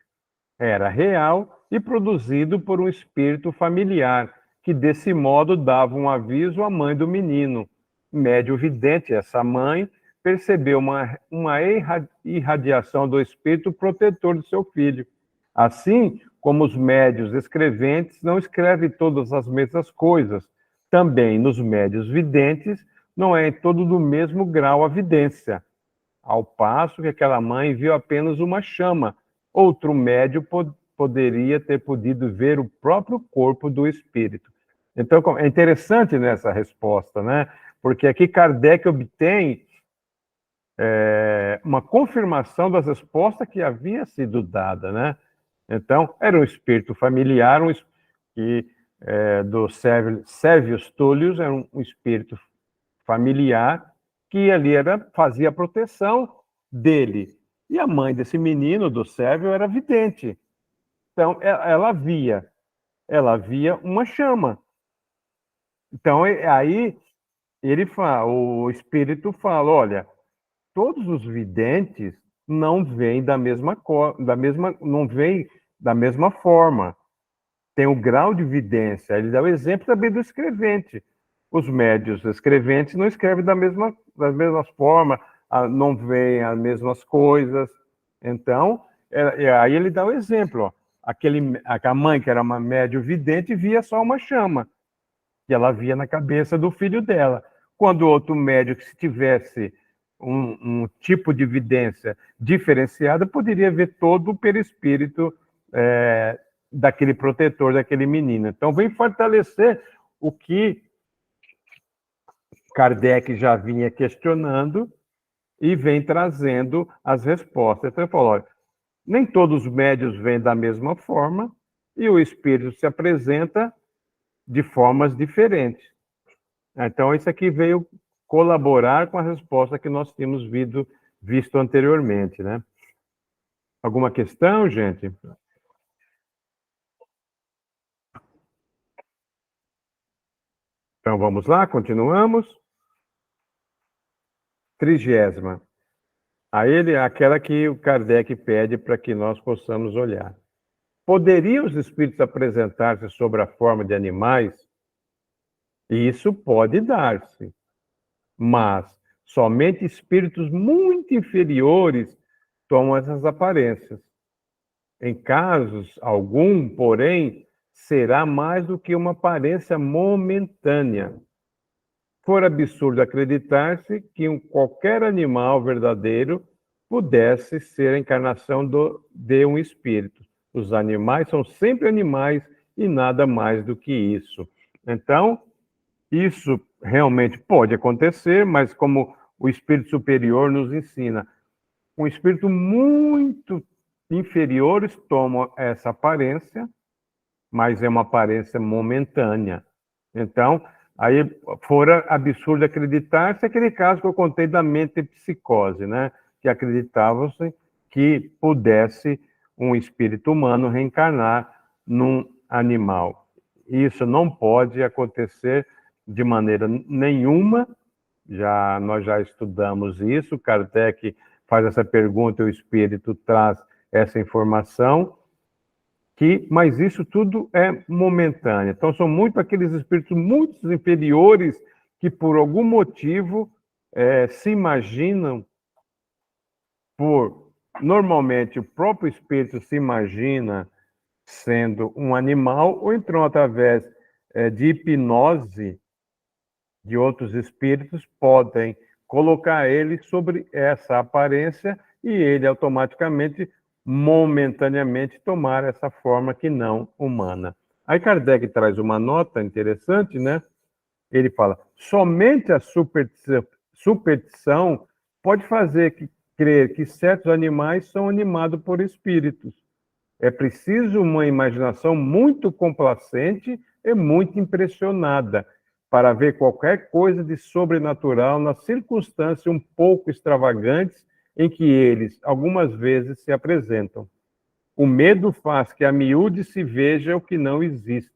era real e produzido por um espírito familiar, que desse modo dava um aviso à mãe do menino. Médio vidente, essa mãe percebeu uma irradiação do espírito protetor do seu filho. Assim como os médios escreventes não escrevem todas as mesmas coisas, também nos médios videntes não é em todo do mesmo grau a vidência. Ao passo que aquela mãe viu apenas uma chama, outro médio poderia ter podido ver o próprio corpo do espírito. Então, é interessante nessa resposta, né? Porque aqui Kardec obtém uma confirmação das respostas que havia sido dada, né? Então, era um espírito familiar, do Sérvius Túlio, era um espírito familiar que ali fazia a proteção dele. E a mãe desse menino, do Sérvio, era vidente. Então, ela via uma chama. Então, aí o espírito fala, olha, todos os videntes não vêm não vêm da mesma forma. Tem o grau de vidência. Ele dá o exemplo também do escrevente. Os médios escreventes não escrevem da mesma forma, não veem as mesmas coisas. Então, aí ele dá o exemplo. Ó, a mãe, que era uma médio vidente, via só uma chama, que ela via na cabeça do filho dela. Quando o outro médio, que se tivesse um tipo de vidência diferenciada, poderia ver todo o perispírito daquele protetor, daquele menino. Então, vem fortalecer o que Kardec já vinha questionando e vem trazendo as respostas. Então, ele falou, olha, nem todos os médios vêm da mesma forma e o espírito se apresenta de formas diferentes. Então, isso aqui veio colaborar com a resposta que nós tínhamos visto anteriormente, né? Alguma questão, gente? Então, vamos lá, continuamos. 30ª. Aquela que o Kardec pede para que nós possamos olhar. Poderiam os espíritos apresentar-se sob a forma de animais? Isso pode dar-se, mas somente espíritos muito inferiores tomam essas aparências. Em casos algum, porém, será mais do que uma aparência momentânea. For absurdo acreditar-se que qualquer animal verdadeiro pudesse ser a encarnação de um espírito. Os animais são sempre animais e nada mais do que isso. Então, isso realmente pode acontecer, mas como o espírito superior nos ensina, um espírito muito inferiores tomam essa aparência, mas é uma aparência momentânea. Então, aí fora absurdo acreditar-se, aquele caso que eu contei da mente psicose, né? Que acreditavam-se que pudesse um espírito humano reencarnar num animal. Isso não pode acontecer de maneira nenhuma. Nós já estudamos isso. Kardec faz essa pergunta e o espírito traz essa informação. Mas isso tudo é momentâneo. Então, são muito aqueles espíritos muito inferiores que, por algum motivo, se imaginam normalmente, o próprio espírito se imagina sendo um animal, ou então, através de hipnose de outros espíritos, podem colocar ele sobre essa aparência e ele automaticamente, momentaneamente, tomar essa forma que não humana. Aí Kardec traz uma nota interessante, né? Ele fala, somente a superstição pode fazer crer que certos animais são animados por espíritos. É preciso uma imaginação muito complacente e muito impressionada para ver qualquer coisa de sobrenatural nas circunstâncias um pouco extravagantes em que eles, algumas vezes, se apresentam. O medo faz que a miúde se veja o que não existe.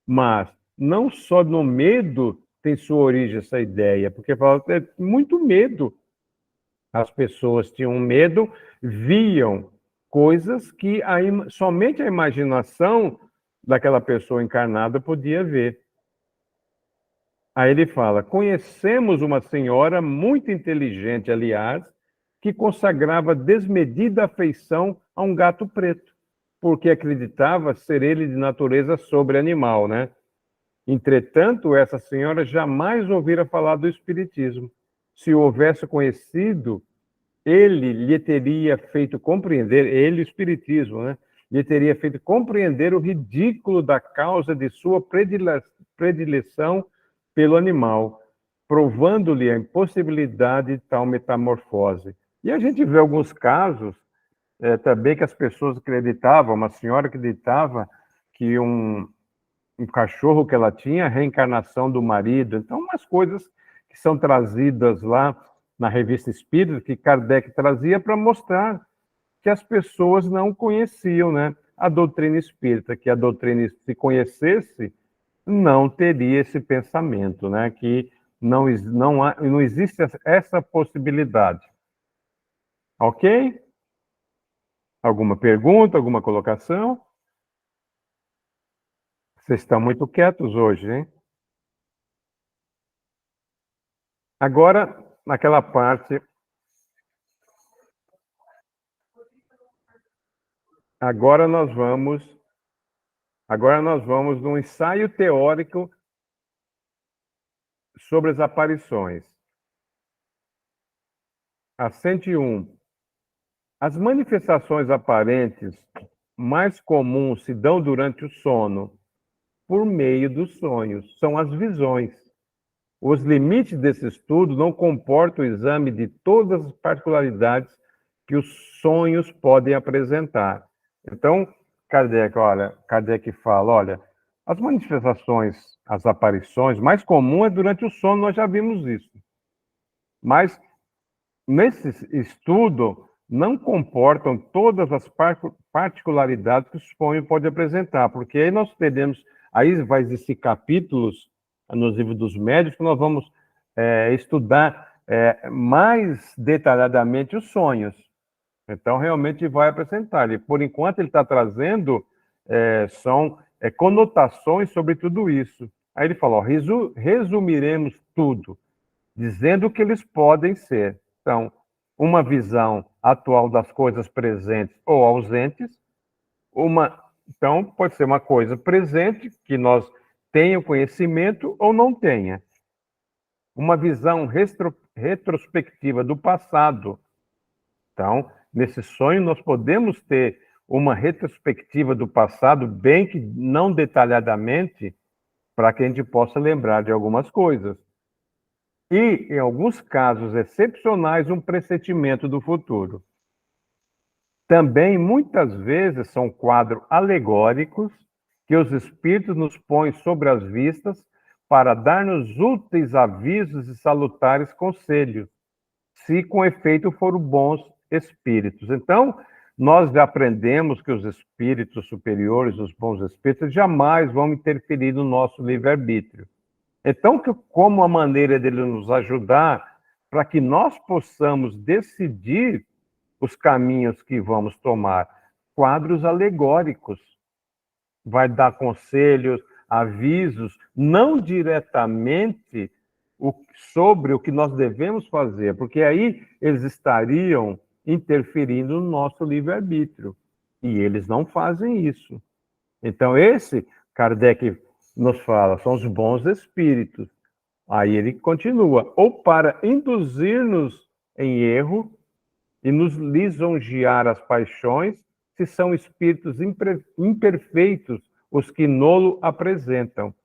Mas não só no medo tem sua origem essa ideia, porque fala, muito medo. As pessoas tinham medo, viam coisas que somente a imaginação daquela pessoa encarnada podia ver. Aí ele fala, conhecemos uma senhora muito inteligente, aliás, que consagrava desmedida afeição a um gato preto, porque acreditava ser ele de natureza sobre-animal, né? Entretanto, essa senhora jamais ouvira falar do espiritismo. Se o houvesse conhecido, ele lhe teria feito compreender, ele, o espiritismo, né? Lhe teria feito compreender o ridículo da causa de sua predileção pelo animal, provando-lhe a impossibilidade de tal metamorfose. E a gente vê alguns casos também que as pessoas acreditavam, uma senhora acreditava que um cachorro que ela tinha, a reencarnação do marido. Então, umas coisas que são trazidas lá na Revista Espírita, que Kardec trazia para mostrar que as pessoas não conheciam, né, a doutrina espírita, que a doutrina, se conhecesse, não teria esse pensamento, né, que Não existe essa possibilidade. Ok? Alguma pergunta, alguma colocação? Vocês estão muito quietos hoje, hein? Agora, naquela parte... Agora nós vamos num ensaio teórico sobre as aparições. A 101. As manifestações aparentes mais comuns se dão durante o sono, por meio dos sonhos. São as visões. Os limites desse estudo não comportam o exame de todas as particularidades que os sonhos podem apresentar. Então, Kardec fala, olha, as manifestações, as aparições, mais comum é durante o sono, nós já vimos isso. Mas, nesse estudo, não comportam todas as particularidades que o sonho pode apresentar, porque aí nós teremos, aí vai existir capítulos nos livros dos médiuns que nós vamos estudar mais detalhadamente os sonhos. Então, realmente vai apresentar. E, por enquanto, ele está trazendo são conotações sobre tudo isso. Aí ele fala, ó, resumiremos tudo, dizendo o que eles podem ser. Então, uma visão atual das coisas presentes ou ausentes, então, pode ser uma coisa presente, que nós tenha conhecimento ou não tenha. Uma visão retrospectiva do passado. Então, nesse sonho, nós podemos ter uma retrospectiva do passado, bem que não detalhadamente, para que a gente possa lembrar de algumas coisas. E, em alguns casos excepcionais, um pressentimento do futuro. Também, muitas vezes, são quadros alegóricos que os espíritos nos põem sobre as vistas para dar-nos úteis avisos e salutares conselhos, se com efeito foram bons espíritos. Então, nós já aprendemos que os espíritos superiores, os bons espíritos, jamais vão interferir no nosso livre-arbítrio. Então, como a maneira dele nos ajudar para que nós possamos decidir os caminhos que vamos tomar? Quadros alegóricos. Vai dar conselhos, avisos, não diretamente sobre o que nós devemos fazer, porque aí eles estariam interferindo no nosso livre-arbítrio. E eles não fazem isso. Então, esse, Kardec nos fala, são os bons espíritos. Aí ele continua, ou para induzir-nos em erro e nos lisonjear as paixões, se são espíritos imperfeitos os que nolo apresentam.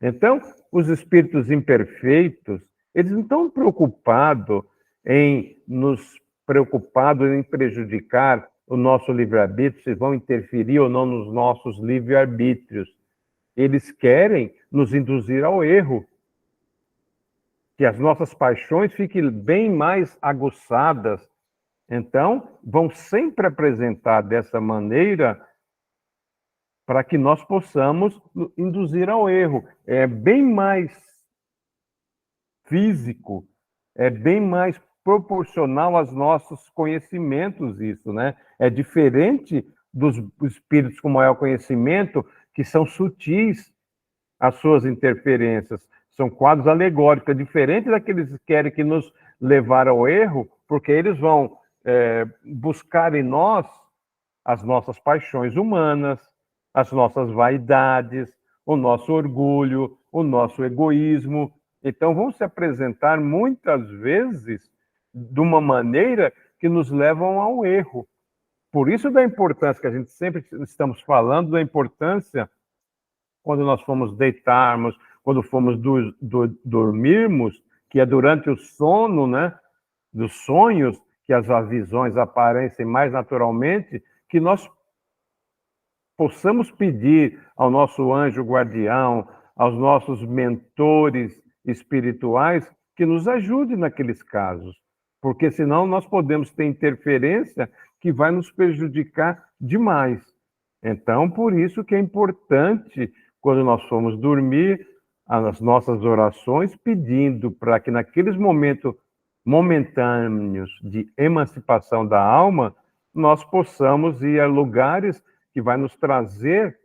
Então, os espíritos imperfeitos, eles não estão preocupados em prejudicar o nosso livre-arbítrio, se vão interferir ou não nos nossos livre-arbítrios. Eles querem nos induzir ao erro, que as nossas paixões fiquem bem mais aguçadas. Então, vão sempre apresentar dessa maneira para que nós possamos induzir ao erro. É bem mais físico, é bem mais proporcional aos nossos conhecimentos isso, né? É diferente dos espíritos com maior conhecimento, que são sutis as suas interferências. São quadros alegóricos, é diferente daqueles que querem que nos levar ao erro, porque eles vão buscar em nós as nossas paixões humanas, as nossas vaidades, o nosso orgulho, o nosso egoísmo. Então, vão se apresentar muitas vezes de uma maneira que nos levam ao erro. Por isso da importância que a gente sempre estamos falando, da importância quando nós fomos deitarmos, quando fomos dormirmos, que é durante o sono, né, dos sonhos, que as visões aparecem mais naturalmente, que nós possamos pedir ao nosso anjo guardião, aos nossos mentores espirituais, que nos ajude naqueles casos, porque senão nós podemos ter interferência que vai nos prejudicar demais. Então, por isso que é importante, quando nós formos dormir, as nossas orações, pedindo para que naqueles momentos momentâneos de emancipação da alma, nós possamos ir a lugares que vai nos trazer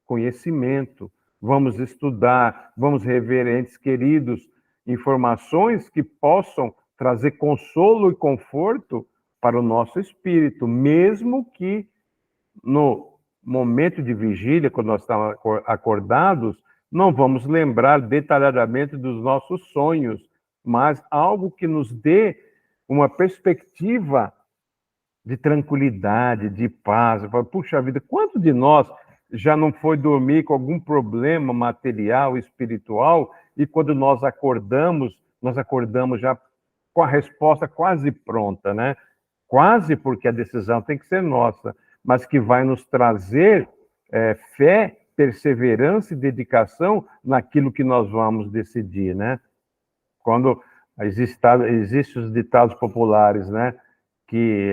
conhecimento. Vamos estudar, vamos rever entes queridos, informações que possam trazer consolo e conforto para o nosso espírito, mesmo que no momento de vigília, quando nós estamos acordados, não vamos lembrar detalhadamente dos nossos sonhos, mas algo que nos dê uma perspectiva de tranquilidade, de paz. Puxa vida, quanto de nós já não foi dormir com algum problema material, espiritual, e quando nós acordamos já com a resposta quase pronta, né? Quase, porque a decisão tem que ser nossa, mas que vai nos trazer fé, perseverança e dedicação naquilo que nós vamos decidir, né? Quando existem os ditados populares, né? Que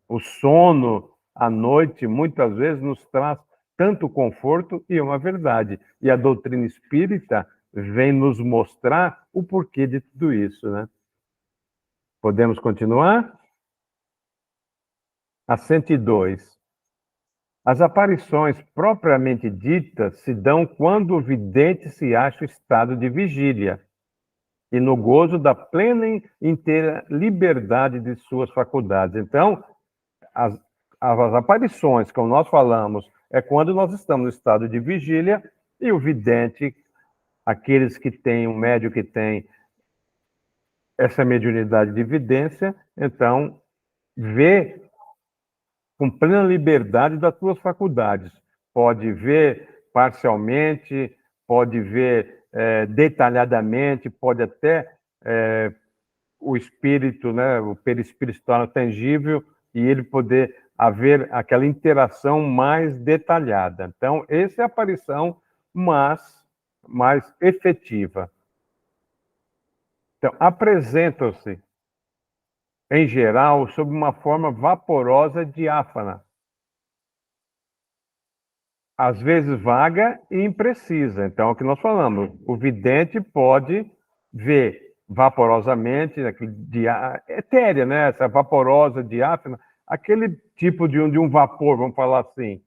o sono à noite, muitas vezes, nos traz tanto conforto, e é uma verdade. E a doutrina espírita vem nos mostrar o porquê de tudo isso, né? Podemos continuar? A 102. As aparições propriamente ditas se dão quando o vidente se acha em estado de vigília e no gozo da plena e inteira liberdade de suas faculdades. Então, as aparições, como nós falamos, é quando nós estamos no estado de vigília e o vidente, aqueles que têm, um médium que tem essa mediunidade de vidência, então, vê com plena liberdade das suas faculdades. Pode ver parcialmente, pode ver detalhadamente, pode até o espírito, né, o perispírito se torna tangível e ele poder haver aquela interação mais detalhada. Então, essa é a aparição mais efetiva. Então, apresentam-se, em geral, sob uma forma vaporosa diáfana, às vezes vaga e imprecisa. Então, é o que nós falamos, o vidente pode ver vaporosamente, etérea, né? Essa vaporosa, diáfana, aquele tipo de um vapor, vamos falar assim,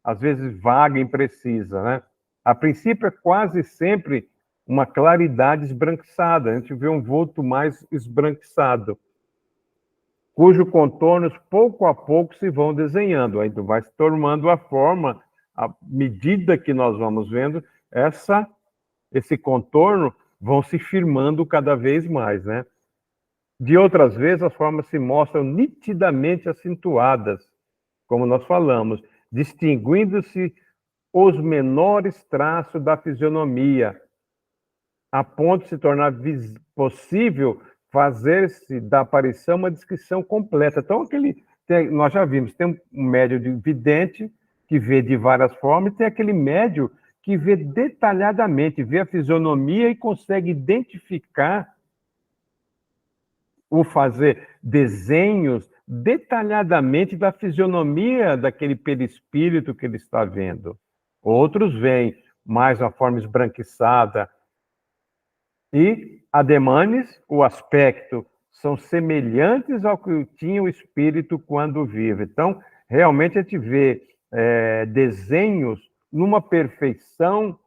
às vezes vaga e imprecisa, né? A princípio é quase sempre uma claridade esbranquiçada, a gente vê um vulto mais esbranquiçado, cujos contornos pouco a pouco se vão desenhando, aí vai se tomando a forma, à medida que nós vamos vendo, esse contorno vão se firmando cada vez mais, né? De outras vezes, as formas se mostram nitidamente acentuadas, como nós falamos, distinguindo-se os menores traços da fisionomia, a ponto de se tornar possível fazer-se da aparição uma descrição completa. Então, nós já vimos, tem um médium de vidente que vê de várias formas, e tem aquele médium que vê detalhadamente, vê a fisionomia e consegue identificar ou fazer desenhos detalhadamente da fisionomia daquele perispírito que ele está vendo. Outros veem mais uma forma esbranquiçada. E, ademanes, o aspecto, são semelhantes ao que tinha o espírito quando vive. Então, realmente a gente vê desenhos numa perfeição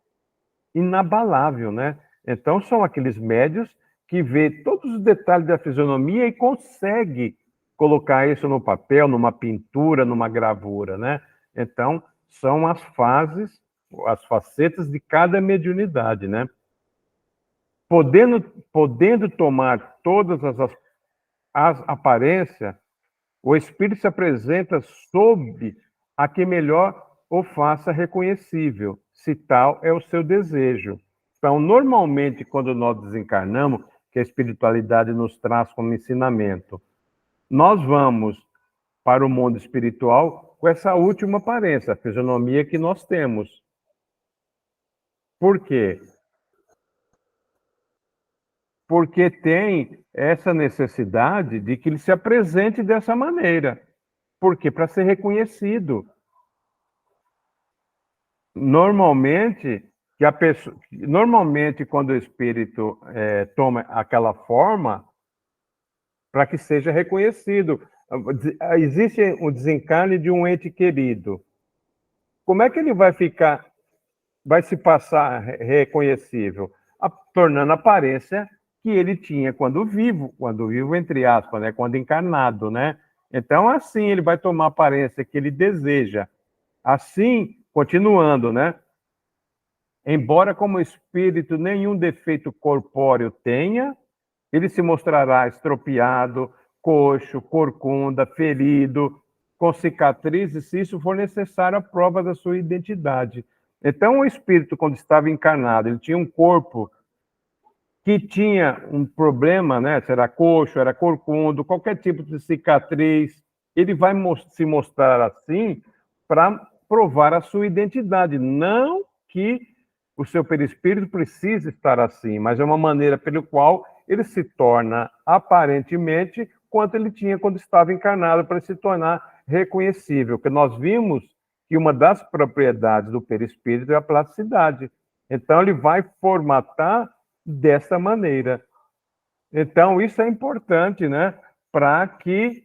inabalável, né? Então, são aqueles médios que vê todos os detalhes da fisionomia e consegue colocar isso no papel, numa pintura, numa gravura, né? Então, são as fases, as facetas de cada mediunidade, né? Podendo tomar todas as aparências, o espírito se apresenta sob a que melhor o faça reconhecível, se tal é o seu desejo. Então, normalmente, quando nós desencarnamos, que a espiritualidade nos traz como ensinamento, nós vamos para o mundo espiritual com essa última aparência, a fisionomia que nós temos. Por quê? Porque tem essa necessidade de que ele se apresente dessa maneira. Por quê? Para ser reconhecido. Normalmente, que a pessoa, normalmente, quando o espírito toma aquela forma, para que seja reconhecido. Existe o desencarne de um ente querido. Como é que ele vai ficar, vai se passar reconhecível? Tornando a aparência que ele tinha quando vivo entre aspas, né? Quando encarnado, né? Então, assim, ele vai tomar a aparência que ele deseja. Assim, continuando, né? Embora como espírito nenhum defeito corpóreo tenha, ele se mostrará estropiado, coxo, corcunda, ferido, com cicatrizes, se isso for necessário, a prova da sua identidade. Então, o espírito, quando estava encarnado, ele tinha um corpo que tinha um problema, né? Se era coxo, era corcundo, qualquer tipo de cicatriz, ele vai se mostrar assim para provar a sua identidade. Não que o seu perispírito precise estar assim, mas é uma maneira pelo qual ele se torna aparentemente quanto ele tinha quando estava encarnado, para se tornar reconhecível. Que nós vimos que uma das propriedades do perispírito é a plasticidade. Então ele vai formatar dessa maneira. Então isso é importante, né, para que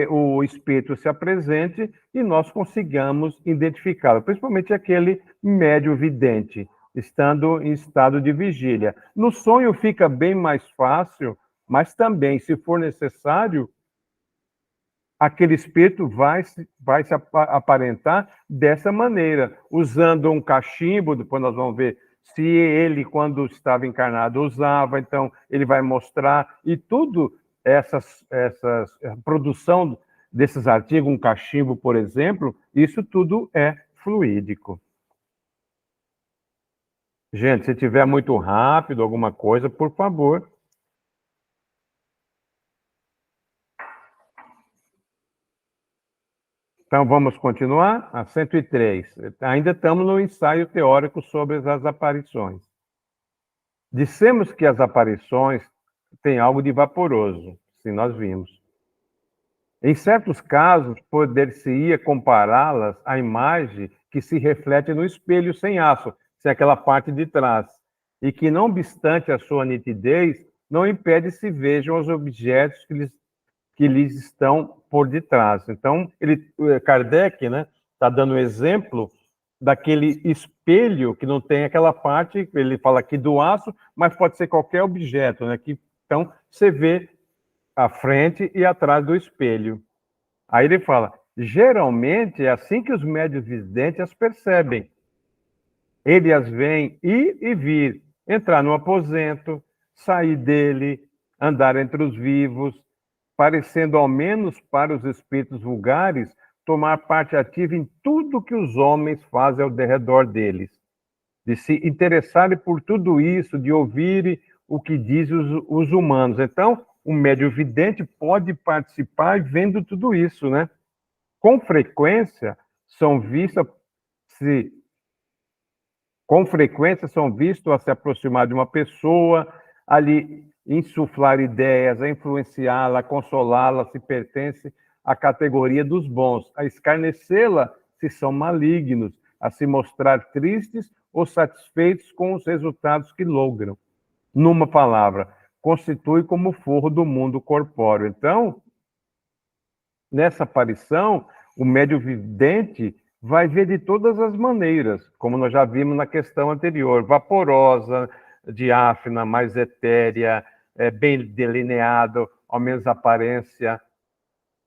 o espírito se apresente e nós consigamos identificá-lo, principalmente aquele médio vidente, estando em estado de vigília. No sonho fica bem mais fácil, mas também, se for necessário, aquele espírito vai se aparentar dessa maneira, usando um cachimbo. Depois nós vamos ver se ele, quando estava encarnado, usava, então ele vai mostrar, e tudo a produção desses artigos, um cachimbo, por exemplo, isso tudo é fluídico. Gente, se tiver muito rápido alguma coisa, por favor. Então, vamos continuar? A 103. Ainda estamos no ensaio teórico sobre as aparições. Dissemos que as aparições têm algo de vaporoso, sim, nós vimos. Em certos casos, poder-se-ia compará-las à imagem que se reflete no espelho sem aço, sem aquela parte de trás, e que, não obstante a sua nitidez, não impede se vejam os objetos que lhes estão por detrás. Então, Kardec, né, está dando exemplo daquele espelho que não tem aquela parte, ele fala aqui do aço, mas pode ser qualquer objeto, né? Então, você vê à frente e atrás do espelho. Aí ele fala, geralmente é assim que os médios videntes as percebem. Ele as vê ir e vir, entrar no aposento, sair dele, andar entre os vivos, parecendo, ao menos para os espíritos vulgares, tomar parte ativa em tudo que os homens fazem ao redor deles, de se interessarem por tudo isso, de ouvirem o que dizem os humanos. Então, o médium vidente pode participar vendo tudo isso, né? Com frequência são vistos a se aproximar de uma pessoa, ali insuflar ideias, a influenciá-la, a consolá-la, se pertence à categoria dos bons, a escarnecê-la se são malignos, a se mostrar tristes ou satisfeitos com os resultados que logram. Numa palavra, constitui como forro do mundo corpóreo. Então, nessa aparição, o médium vidente vai ver de todas as maneiras, como nós já vimos na questão anterior, vaporosa, diáfana, mais etérea, bem delineado, ao menos a aparência,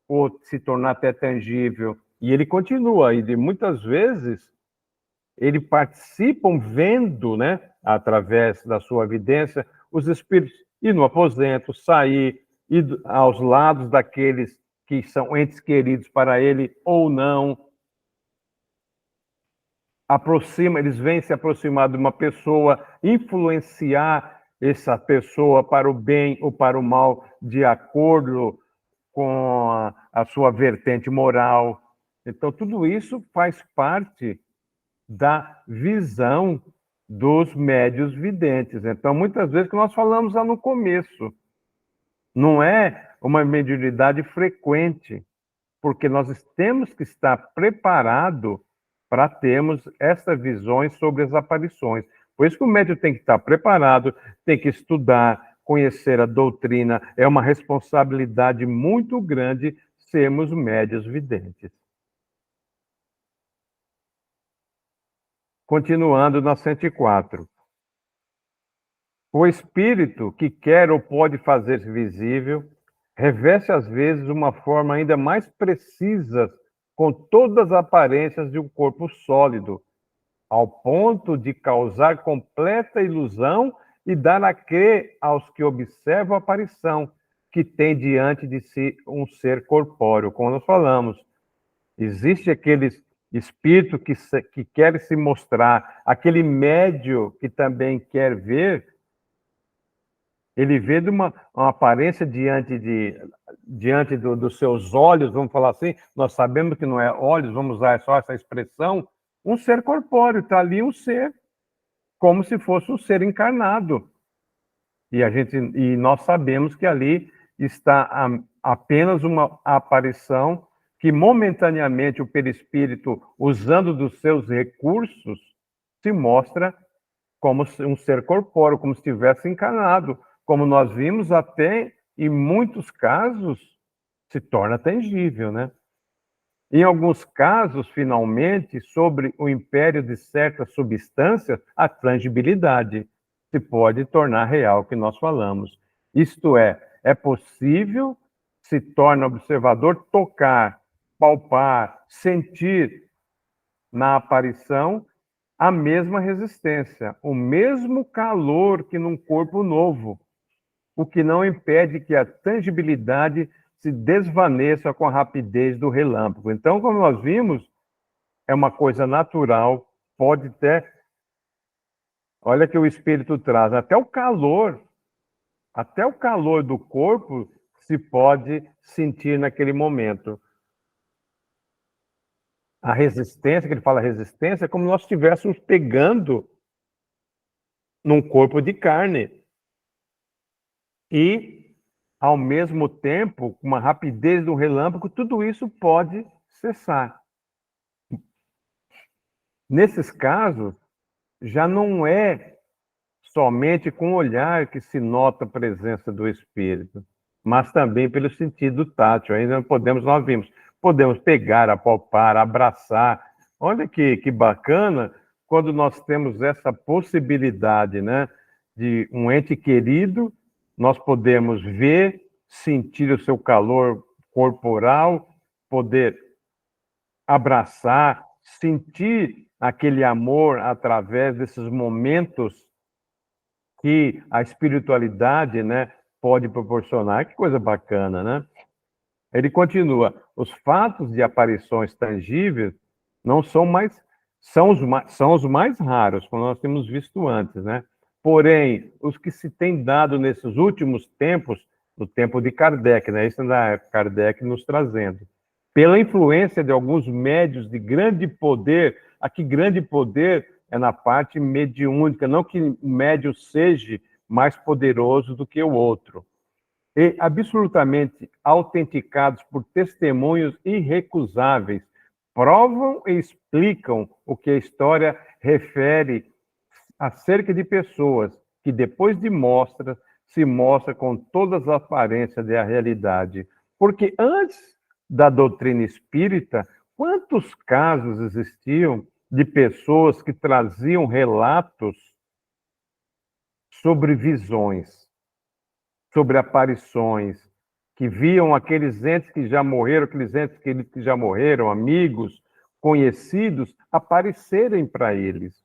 ou se tornar até tangível. E ele continua, e muitas vezes ele participam vendo, né, através da sua evidência, os espíritos ir no aposento, sair, ir aos lados daqueles que são entes queridos para ele ou não. Eles vêm se aproximar de uma pessoa, influenciar essa pessoa para o bem ou para o mal, de acordo com a sua vertente moral. Então, tudo isso faz parte da visão dos médios videntes. Então, muitas vezes, que nós falamos lá no começo, não é uma mediunidade frequente, porque nós temos que estar preparados para termos essas visões sobre as aparições. Por isso que o médium tem que estar preparado, tem que estudar, conhecer a doutrina. É uma responsabilidade muito grande sermos médiuns videntes. Continuando na 104. O espírito que quer ou pode fazer-se visível reveste às vezes uma forma ainda mais precisa com todas as aparências de um corpo sólido, ao ponto de causar completa ilusão e dar a crer aos que observam a aparição, que tem diante de si um ser corpóreo. Como nós falamos, existe aqueles espírito que quer se mostrar, aquele médio que também quer ver, ele vê de uma aparência diante dos seus olhos, vamos falar assim, nós sabemos que não é olhos, vamos usar só essa expressão, um ser corpóreo, está ali um ser, como se fosse um ser encarnado. E nós sabemos que ali está apenas uma aparição que momentaneamente o perispírito, usando dos seus recursos, se mostra como um ser corpóreo, como se estivesse encarnado. Como nós vimos, até em muitos casos, se torna tangível, né? Em alguns casos, finalmente, sobre o império de certas substâncias, a tangibilidade se pode tornar real, que nós falamos. Isto é possível, se torna observador, tocar, palpar, sentir na aparição a mesma resistência, o mesmo calor que num corpo novo, o que não impede que a tangibilidade se desvaneça com a rapidez do relâmpago. Então, como nós vimos, é uma coisa natural, pode ter... Olha que o espírito traz, até o calor do corpo se pode sentir naquele momento. A resistência, que ele fala resistência, é como nós estivéssemos pegando num corpo de carne. E, ao mesmo tempo, com uma rapidez do relâmpago, tudo isso pode cessar. Nesses casos, já não é somente com o olhar que se nota a presença do espírito, mas também pelo sentido tátil. Ainda nós vimos, podemos pegar, apalpar, abraçar. Olha que bacana quando nós temos essa possibilidade, né, de um ente querido, nós podemos ver, sentir o seu calor corporal, poder abraçar, sentir aquele amor através desses momentos que a espiritualidade, né, pode proporcionar. Que coisa bacana, né? Ele continua: os fatos de aparições tangíveis não são são os mais raros, como nós temos visto antes, né? Porém, os que se têm dado nesses últimos tempos, no tempo de Kardec, né? Isso é Kardec nos trazendo, pela influência de alguns médiuns de grande poder. Aqui, grande poder é na parte mediúnica, não que o médium seja mais poderoso do que o outro. E absolutamente autenticados por testemunhos irrecusáveis, provam e explicam o que a história refere acerca de pessoas que, depois de mostras, se mostra com todas as aparências da realidade. Porque antes da doutrina espírita, quantos casos existiam de pessoas que traziam relatos sobre visões, sobre aparições, que viam aqueles entes que já morreram, aqueles entes que já morreram, amigos, conhecidos, aparecerem para eles.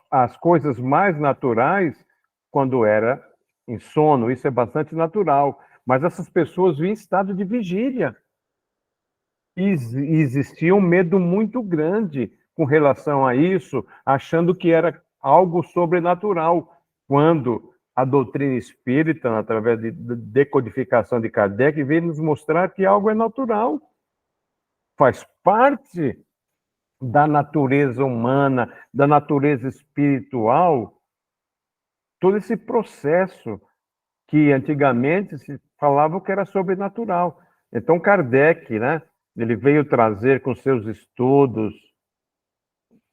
As coisas mais naturais, quando era em sono, isso é bastante natural, mas essas pessoas vinham em estado de vigília. E existia um medo muito grande com relação a isso, achando que era algo sobrenatural, quando a doutrina espírita, através de decodificação de Kardec, veio nos mostrar que algo é natural, faz parte da natureza humana, da natureza espiritual, todo esse processo que antigamente se falava que era sobrenatural. Então, Kardec, né, ele veio trazer com seus estudos,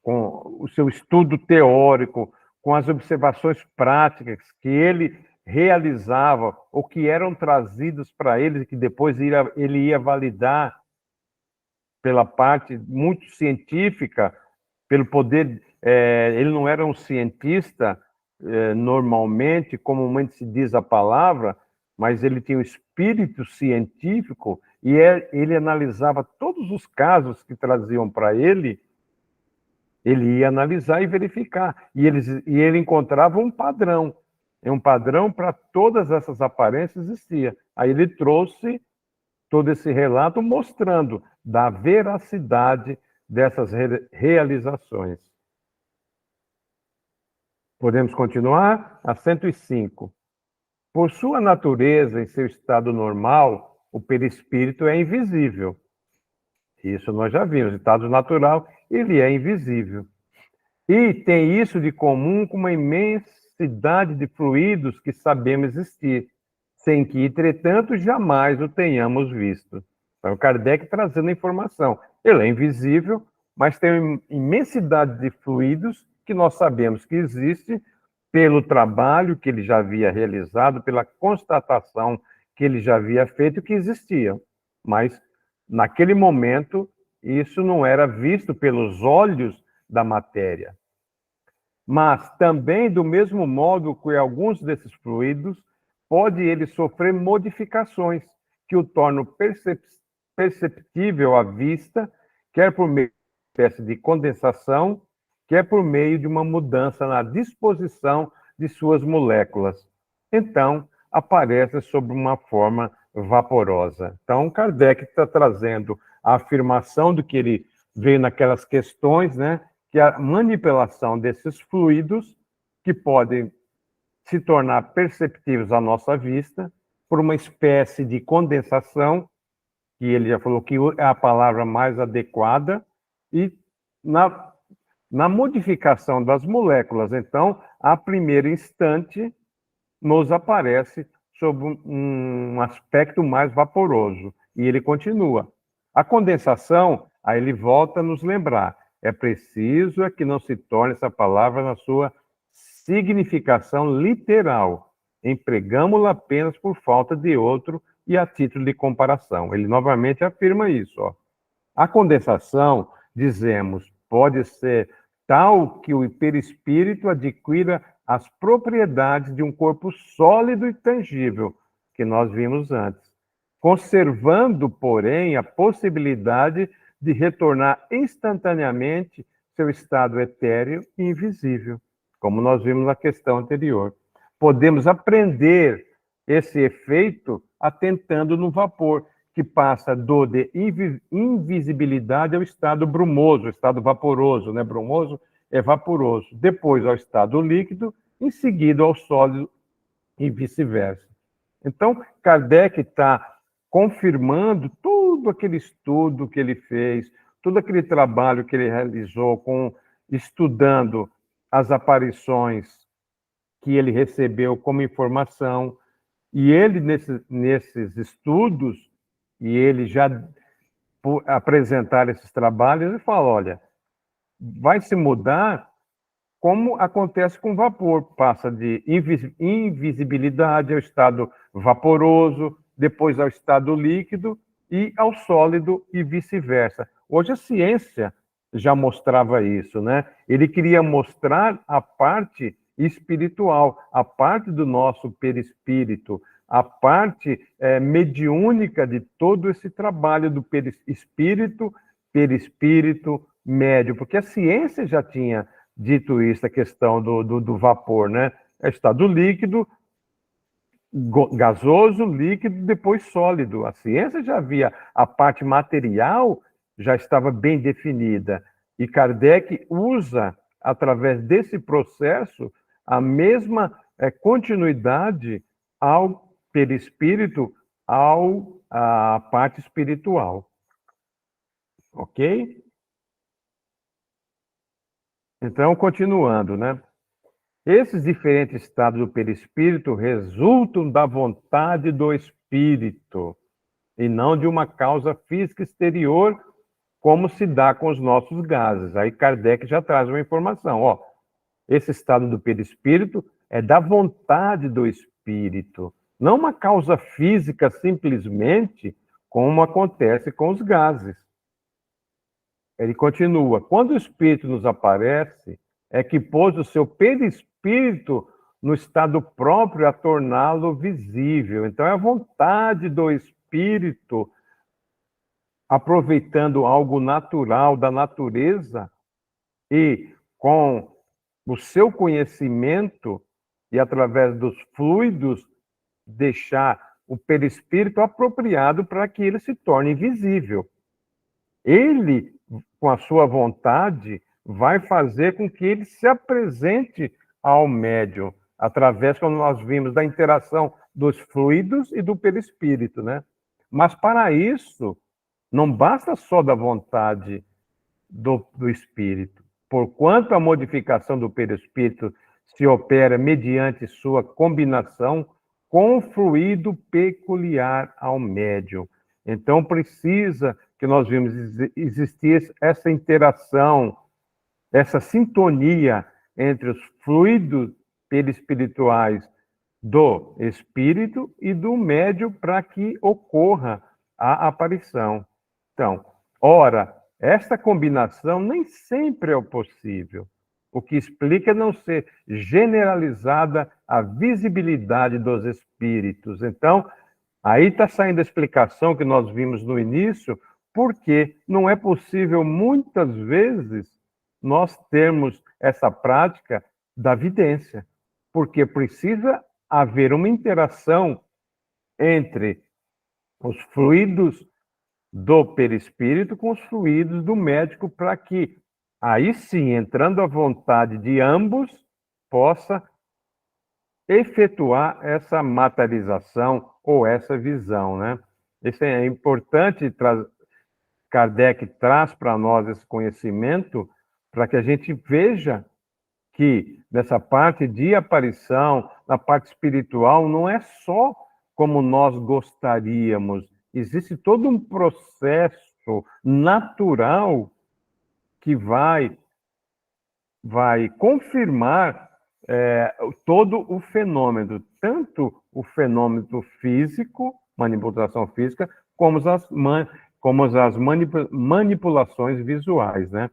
com o seu estudo teórico, com as observações práticas que ele realizava, ou que eram trazidas para ele, e que depois ele ia validar pela parte muito científica, pelo poder. Ele não era um cientista, normalmente, comumente se diz a palavra, mas ele tinha um espírito científico e ele analisava todos os casos que traziam para ele ia analisar e verificar. E ele encontrava um padrão. E um padrão para todas essas aparências existia. Aí ele trouxe todo esse relato mostrando da veracidade dessas realizações. Podemos continuar? A 105. Por sua natureza, em seu estado normal, o perispírito é invisível. Isso nós já vimos. Em estado natural, ele é invisível. E tem isso de comum com uma imensidade de fluidos que sabemos existir, sem que, entretanto, jamais o tenhamos visto. Então, Kardec trazendo a informação. Ele é invisível, mas tem uma imensidade de fluidos que nós sabemos que existe pelo trabalho que ele já havia realizado, pela constatação que ele já havia feito que existia. Mas, naquele momento, isso não era visto pelos olhos da matéria. Mas também, do mesmo modo que alguns desses fluidos, pode ele sofrer modificações que o tornam perceptível à vista, quer por meio de uma espécie de condensação, quer por meio de uma mudança na disposição de suas moléculas. Então, aparece sob uma forma vaporosa. Então, Kardec está trazendo a afirmação do que ele veio naquelas questões, né? Que a manipulação desses fluidos, que podem se tornar perceptíveis à nossa vista, por uma espécie de condensação, que ele já falou que é a palavra mais adequada, e na modificação das moléculas. Então, a primeiro instante, nos aparece sob um aspecto mais vaporoso. E ele continua. A condensação, aí ele volta a nos lembrar, é preciso que não se torne essa palavra na sua significação literal. Empregamos-la apenas por falta de outro e a título de comparação. Ele novamente afirma isso. Ó. A condensação, dizemos, pode ser tal que o perispírito adquira as propriedades de um corpo sólido e tangível, que nós vimos antes, conservando, porém, a possibilidade de retornar instantaneamente seu estado etéreo e invisível, como nós vimos na questão anterior. Podemos aprender esse efeito atentando no vapor, que passa de invisibilidade ao estado brumoso, estado vaporoso, né? Brumoso é vaporoso. Depois ao estado líquido, em seguida ao sólido e vice-versa. Então, Kardec está confirmando todo aquele estudo que ele fez, todo aquele trabalho que ele realizou estudando as aparições que ele recebeu como informação. E ele, nesses estudos, e ele já apresentar esses trabalhos, ele fala, olha, vai se mudar como acontece com vapor, passa de invisibilidade ao estado vaporoso, depois ao estado líquido e ao sólido e vice-versa. Hoje a ciência já mostrava isso, né? Ele queria mostrar a parte espiritual, a parte do nosso perispírito, a parte mediúnica de todo esse trabalho do perispírito, médio, porque a ciência já tinha dito isso, a questão do vapor, né? É estado líquido, gasoso, líquido, depois sólido. A ciência já havia, a parte material já estava bem definida. E Kardec usa, através desse processo, a mesma continuidade ao perispírito, à parte espiritual. Ok? Então, continuando, né? Esses diferentes estados do perispírito resultam da vontade do espírito. e não de uma causa física exterior, como se dá com os nossos gases. Aí Kardec já traz uma informação, ó, esse estado do perispírito é da vontade do espírito, não uma causa física simplesmente, como acontece com os gases. Ele continua, quando o espírito nos aparece, é que pôs o seu perispírito no estado próprio a torná-lo visível. Então, é a vontade do espírito, aproveitando algo natural da natureza e com o seu conhecimento e através dos fluidos, deixar o perispírito apropriado para que ele se torne visível. Ele, com a sua vontade, vai fazer com que ele se apresente ao médium, através, como nós vimos, da interação dos fluidos e do perispírito, né? Mas para isso, não basta só da vontade do espírito. Porquanto a modificação do perispírito se opera mediante sua combinação com o fluido peculiar ao médium. Então, precisa que nós vimos existir essa interação, essa sintonia entre os fluidos perispirituais do espírito e do médium para que ocorra a aparição. Então, ora, esta combinação nem sempre é o possível, o que explica não ser generalizada a visibilidade dos espíritos. Então, aí está saindo a explicação que nós vimos no início, porque não é possível, muitas vezes, nós termos essa prática da vidência, porque precisa haver uma interação entre os fluidos do perispírito com os fluidos do médico, para que, aí sim, entrando à vontade de ambos, possa efetuar essa materialização ou essa visão, né? Isso é importante, Kardec traz para nós esse conhecimento, para que a gente veja que nessa parte de aparição, na parte espiritual, não é só como nós gostaríamos, existe todo um processo natural que vai confirmar todo o fenômeno, tanto o fenômeno físico, manipulação física, como as manipulações visuais, né?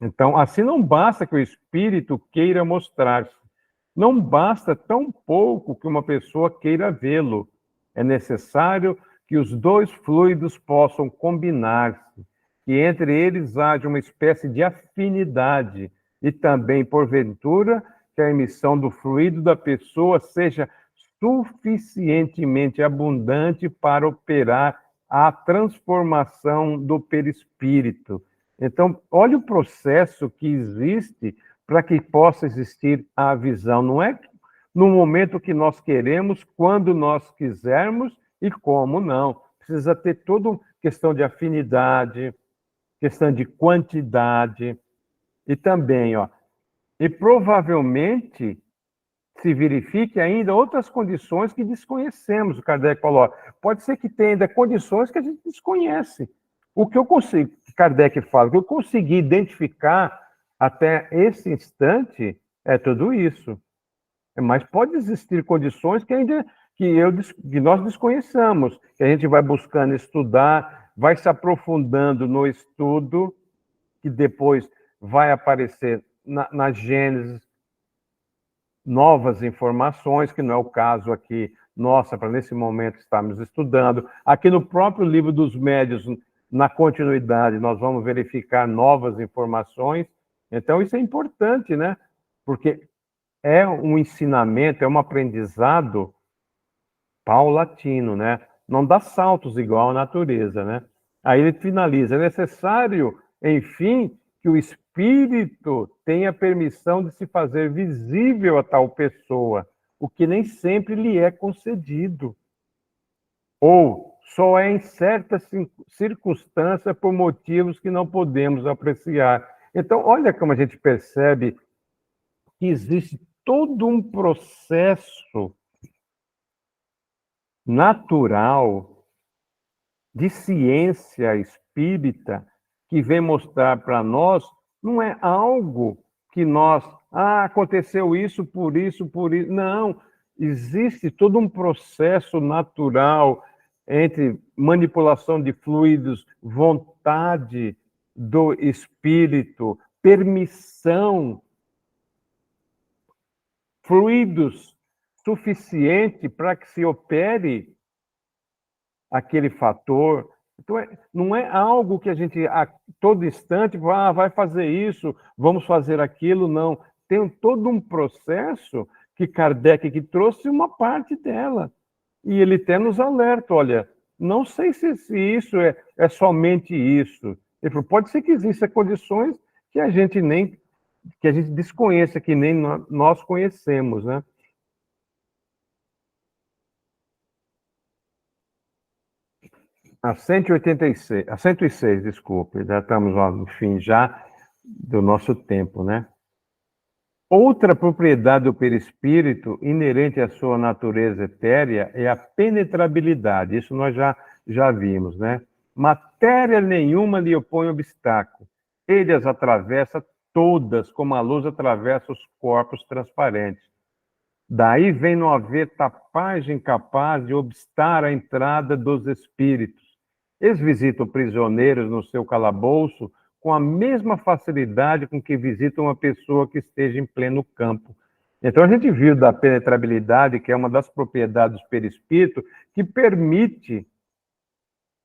Então, assim não basta que o espírito queira mostrar-se, não basta tão pouco que uma pessoa queira vê-lo. É necessário que os dois fluidos possam combinar-se, que entre eles haja uma espécie de afinidade e também, porventura, que a emissão do fluido da pessoa seja suficientemente abundante para operar a transformação do perispírito. Então, olha o processo que existe para que possa existir a visão. Não é no momento que nós queremos, quando nós quisermos e como não. Precisa ter toda uma questão de afinidade, questão de quantidade e também, e provavelmente se verifique ainda outras condições que desconhecemos. O Kardec falou, pode ser que tenha ainda condições que a gente desconhece. O que eu consigo, Kardec fala, o que eu consegui identificar até esse instante é tudo isso. Mas pode existir condições que ainda que nós desconheçamos, que a gente vai buscando estudar, vai se aprofundando no estudo, que depois vai aparecer na Gênesis novas informações, que não é o caso aqui, nossa, para nesse momento estarmos estudando. Aqui no próprio livro dos médiuns, na continuidade, nós vamos verificar novas informações. Então, isso é importante, né? Porque é um ensinamento, é um aprendizado paulatino, né? Não dá saltos igual à natureza, né? Aí ele finaliza, é necessário, enfim, que o espírito tenha permissão de se fazer visível a tal pessoa, o que nem sempre lhe é concedido. Ou só é em certas circunstâncias por motivos que não podemos apreciar. Então, olha como a gente percebe que existe todo um processo natural de ciência espírita que vem mostrar para nós não é algo que nós, aconteceu isso, por isso. Não, existe todo um processo natural entre manipulação de fluidos, vontade do espírito, permissão, fluidos suficiente para que se opere aquele fator. Então, não é algo que a gente, a todo instante, vai fazer isso, vamos fazer aquilo, não. Tem todo um processo que Kardec que trouxe uma parte dela. E ele até nos alerta, olha, não sei se isso é somente isso. Ele falou, pode ser que existam condições que a gente desconheça, que nem nós conhecemos, né? A 106, desculpe, já estamos no fim já do nosso tempo, né? Outra propriedade do perispírito, inerente à sua natureza etérea, é a penetrabilidade. Isso nós já vimos, né? Matéria nenhuma lhe opõe obstáculo. Ele as atravessa todas, como a luz atravessa os corpos transparentes. Daí vem não haver tapagem capaz de obstar a entrada dos espíritos. Eles visitam prisioneiros no seu calabouço com a mesma facilidade com que visitam uma pessoa que esteja em pleno campo. Então, a gente viu da penetrabilidade, que é uma das propriedades do perispírito, que permite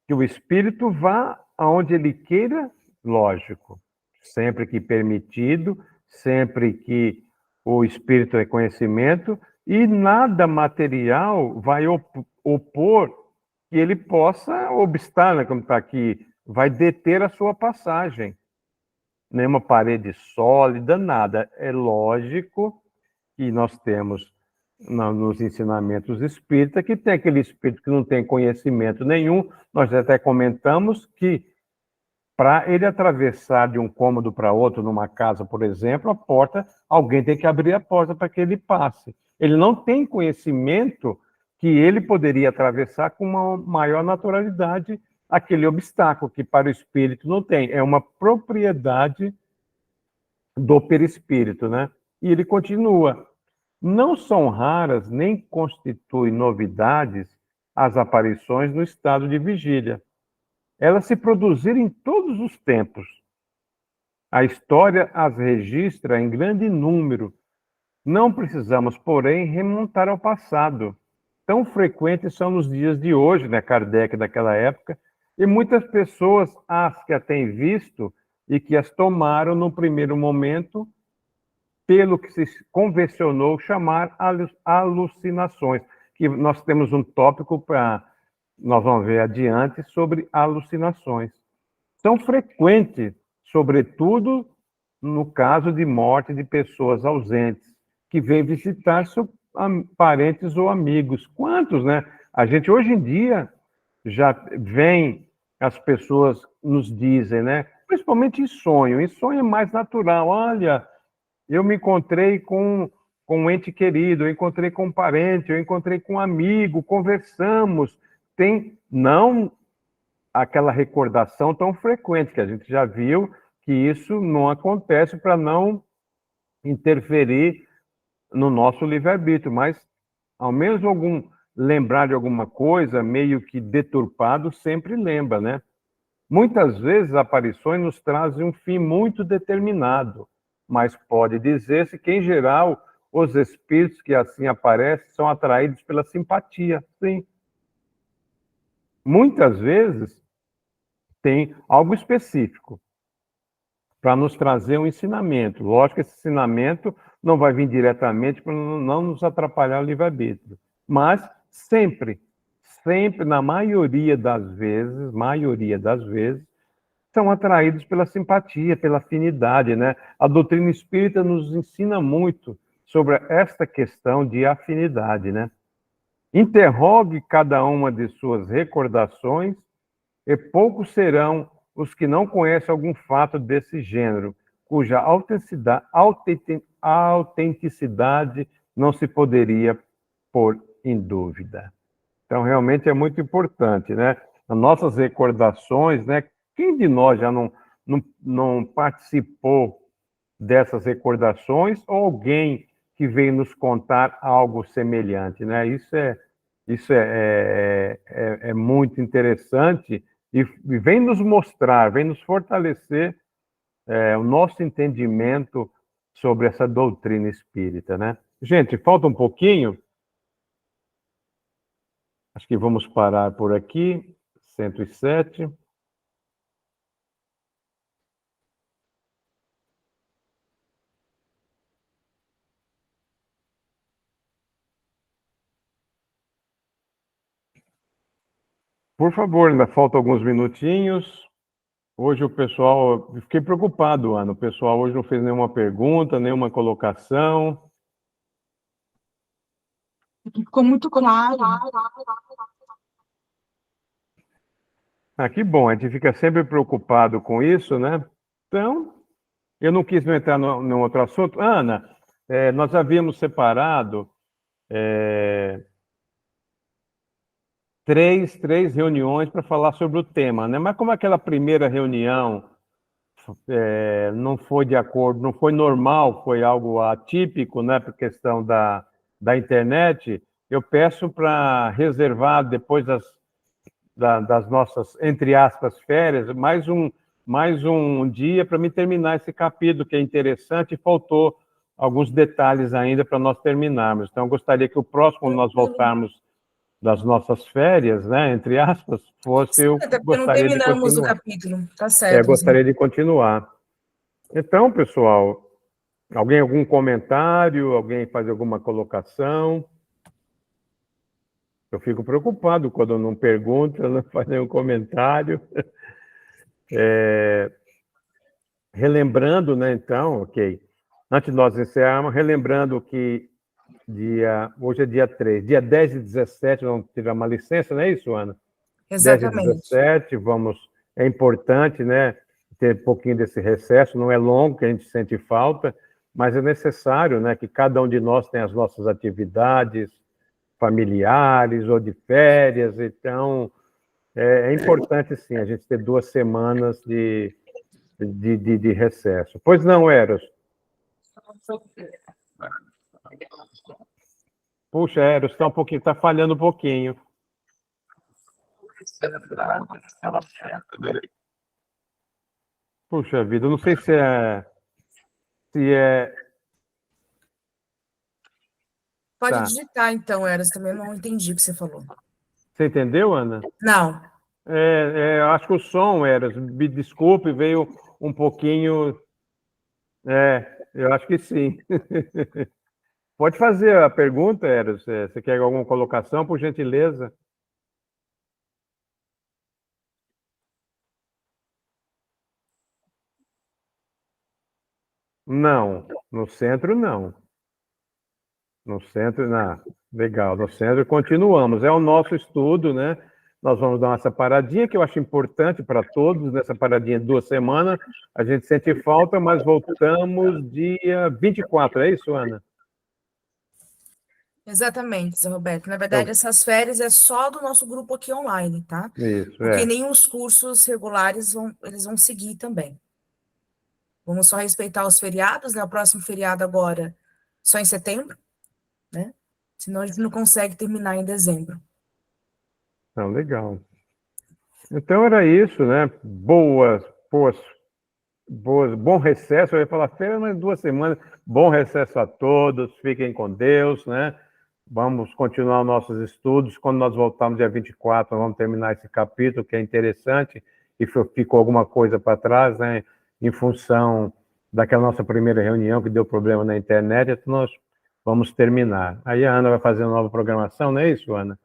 que o espírito vá aonde ele queira, lógico, sempre que permitido, sempre que o espírito é conhecimento, e nada material vai opor que ele possa obstar, né, como está aqui, vai deter a sua passagem. Nenhuma parede sólida, nada. É lógico que nós temos nos ensinamentos espíritas que tem aquele espírito que não tem conhecimento nenhum. Nós até comentamos que para ele atravessar de um cômodo para outro, numa casa, por exemplo, alguém tem que abrir a porta para que ele passe. Ele não tem conhecimento que ele poderia atravessar com uma maior naturalidade aquele obstáculo, que para o espírito não tem. É uma propriedade do perispírito, né? E ele continua. Não são raras, nem constituem novidades as aparições no estado de vigília. Elas se produziram em todos os tempos. A história as registra em grande número. Não precisamos, porém, remontar ao passado. Tão frequentes são nos dias de hoje, né, Kardec daquela época, e muitas pessoas as que a têm visto e que as tomaram no primeiro momento pelo que se convencionou chamar alucinações, que nós temos um tópico nós vamos ver adiante sobre alucinações. São frequentes, sobretudo no caso de morte de pessoas ausentes, que vêm visitar seus parentes ou amigos. Quantos, né? A gente hoje em dia já vem, as pessoas nos dizem, né? Principalmente em sonho. Em sonho é mais natural. Olha, eu me encontrei com um ente querido, eu encontrei com um parente, eu encontrei com um amigo, conversamos. Tem não aquela recordação tão frequente, que a gente já viu que isso não acontece para não interferir no nosso livre-arbítrio, mas ao menos lembrar de alguma coisa meio que deturpado sempre lembra, né? Muitas vezes aparições nos trazem um fim muito determinado, mas pode dizer-se que, em geral, os espíritos que assim aparecem são atraídos pela simpatia, sim. Muitas vezes tem algo específico para nos trazer um ensinamento. Lógico que esse ensinamento não vai vir diretamente para não nos atrapalhar o livre-arbítrio. Mas sempre, na maioria das vezes, são atraídos pela simpatia, pela afinidade, né? A doutrina espírita nos ensina muito sobre esta questão de afinidade, né? Interrogue cada uma de suas recordações e poucos serão os que não conhecem algum fato desse gênero, cuja autenticidade não se poderia pôr em dúvida. Então, realmente é muito importante, né? nas nossas recordações, né? Quem de nós já não participou dessas recordações ou alguém que veio nos contar algo semelhante, né? Isso é muito interessante e vem nos mostrar, vem nos fortalecer o nosso entendimento sobre essa doutrina espírita, né? Gente, falta um pouquinho. Acho que vamos parar por aqui. 107. Por favor, ainda falta alguns minutinhos. Hoje o pessoal, fiquei preocupado, Ana. O pessoal hoje não fez nenhuma pergunta, nenhuma colocação. Ficou muito claro. Ah, que bom, a gente fica sempre preocupado com isso, né? Então, eu não quis entrar num outro assunto. Ana, nós havíamos separado três reuniões para falar sobre o tema, né? Mas como aquela primeira reunião não foi de acordo, não foi normal, foi algo atípico, né, por questão da internet, eu peço para reservar depois das nossas, entre aspas, férias, mais um dia para me terminar esse capítulo, que é interessante, e faltou alguns detalhes ainda para nós terminarmos. Então, eu gostaria que o próximo, nós voltarmos das nossas férias, né, entre aspas, fosse eu Até porque não gostaria de terminamos o continuar. capítulo. Tá certo. Gostaria de continuar. Então, pessoal, algum comentário? Alguém faz alguma colocação? Eu fico preocupado quando não pergunta, não faz nenhum comentário. Relembrando, né, então, ok. Antes de nós encerrarmos, relembrando que hoje é dia 3, dia 10 e 17, vamos tirar uma licença, não é isso, Ana? 10 e Exatamente. 17, é importante, né, ter um pouquinho desse recesso, não é longo, que a gente sente falta, mas é necessário, né, que cada um de nós tenha as nossas atividades familiares ou de férias, então é importante, sim, a gente ter 2 semanas de recesso. Pois não, Eros? Puxa, Eros, tá falhando um pouquinho. Puxa vida, eu não sei se é. Pode Tá. digitar, então, Eras. Também não entendi o que você falou. Você entendeu, Ana? Não. Acho que o som, Eros, me desculpe, veio um pouquinho. Eu acho que sim. Pode fazer a pergunta, Eros. Você quer alguma colocação, por gentileza? Não, no centro não. No centro, não. Legal, no centro continuamos. É o nosso estudo, né? Nós vamos dar uma separadinha, que eu acho importante para todos, nessa paradinha de 2 semanas. A gente sente falta, mas voltamos dia 24, é isso, Ana? Exatamente, Zé Roberto. Na verdade, essas férias é só do nosso grupo aqui online, tá? Isso, Porque nem os cursos regulares eles vão seguir também. Vamos só respeitar os feriados, né? O próximo feriado agora só em setembro, né? Senão a gente não consegue terminar em dezembro. Então, legal. Então era isso, né? Bom recesso. Eu ia falar férias, mas 2 semanas. Bom recesso a todos. Fiquem com Deus, né? Vamos continuar nossos estudos. Quando nós voltarmos dia 24, nós vamos terminar esse capítulo, que é interessante, e ficou alguma coisa para trás, né? Em função daquela nossa primeira reunião, que deu problema na internet, então nós vamos terminar. Aí a Ana vai fazer uma nova programação, não é isso, Ana?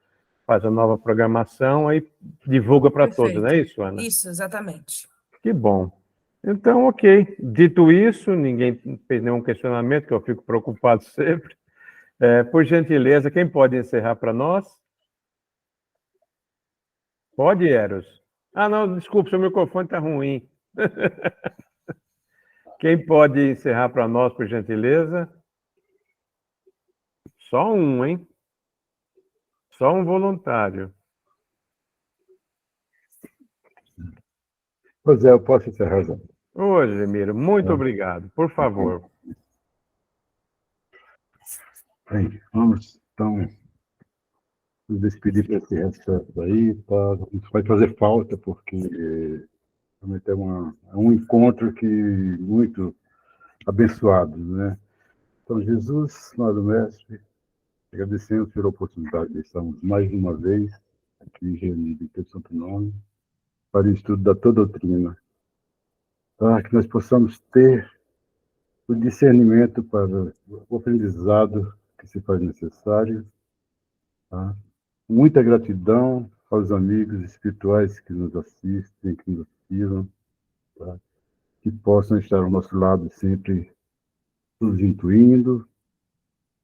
Faz a nova programação, aí divulga para todos, não é isso, Ana? Isso, exatamente. Que bom. Então, ok. Dito isso, ninguém fez nenhum questionamento, que eu fico preocupado sempre. Por gentileza, quem pode encerrar para nós? Pode, Eros? Ah, não, desculpa, seu microfone está ruim. Quem pode encerrar para nós, por gentileza? Só um, hein? Só um voluntário. Pois é, eu posso encerrar já. Ô, Gemiro, muito obrigado. Por favor. Bem, vamos, então, nos despedir para esse recesso aí, tá? Isso vai fazer falta, porque realmente é um encontro que muito abençoado, né? Então, Jesus, nosso mestre, agradecemos pela oportunidade de estarmos mais uma vez aqui reunidos em teu santo nome, para o estudo da tua doutrina, para que nós possamos ter o discernimento para o aprendizado que se faz necessário, tá? Muita gratidão aos amigos espirituais que nos assistem, que nos assistam, tá? Que possam estar ao nosso lado sempre, nos intuindo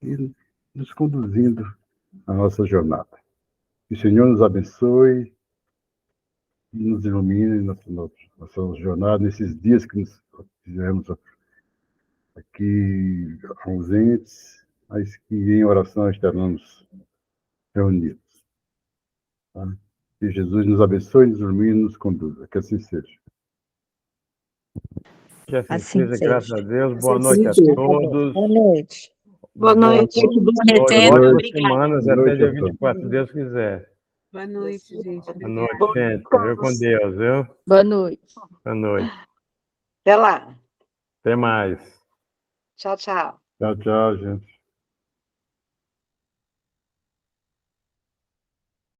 e nos conduzindo à nossa jornada. Que o Senhor nos abençoe e nos ilumine na nossa jornada, nesses dias que nos fizemos aqui ausentes, mas que em oração estaremos reunidos. Tá? Que Jesus nos abençoe, nos ilumine e nos conduza. Que assim seja. Que assim Assim seja, seja. graças a Deus. Boa Assim noite a seja. todos. Boa noite. Boa noite. Ótimas Obrigado. semanas, Boa até noite dia a todos. 24, se Deus quiser. Boa noite, gente. Boa noite, Obrigada. gente. Fica com Deus, viu? Boa noite. Boa noite. Até lá. Até mais. Tchau, tchau. Tchau, tchau, gente.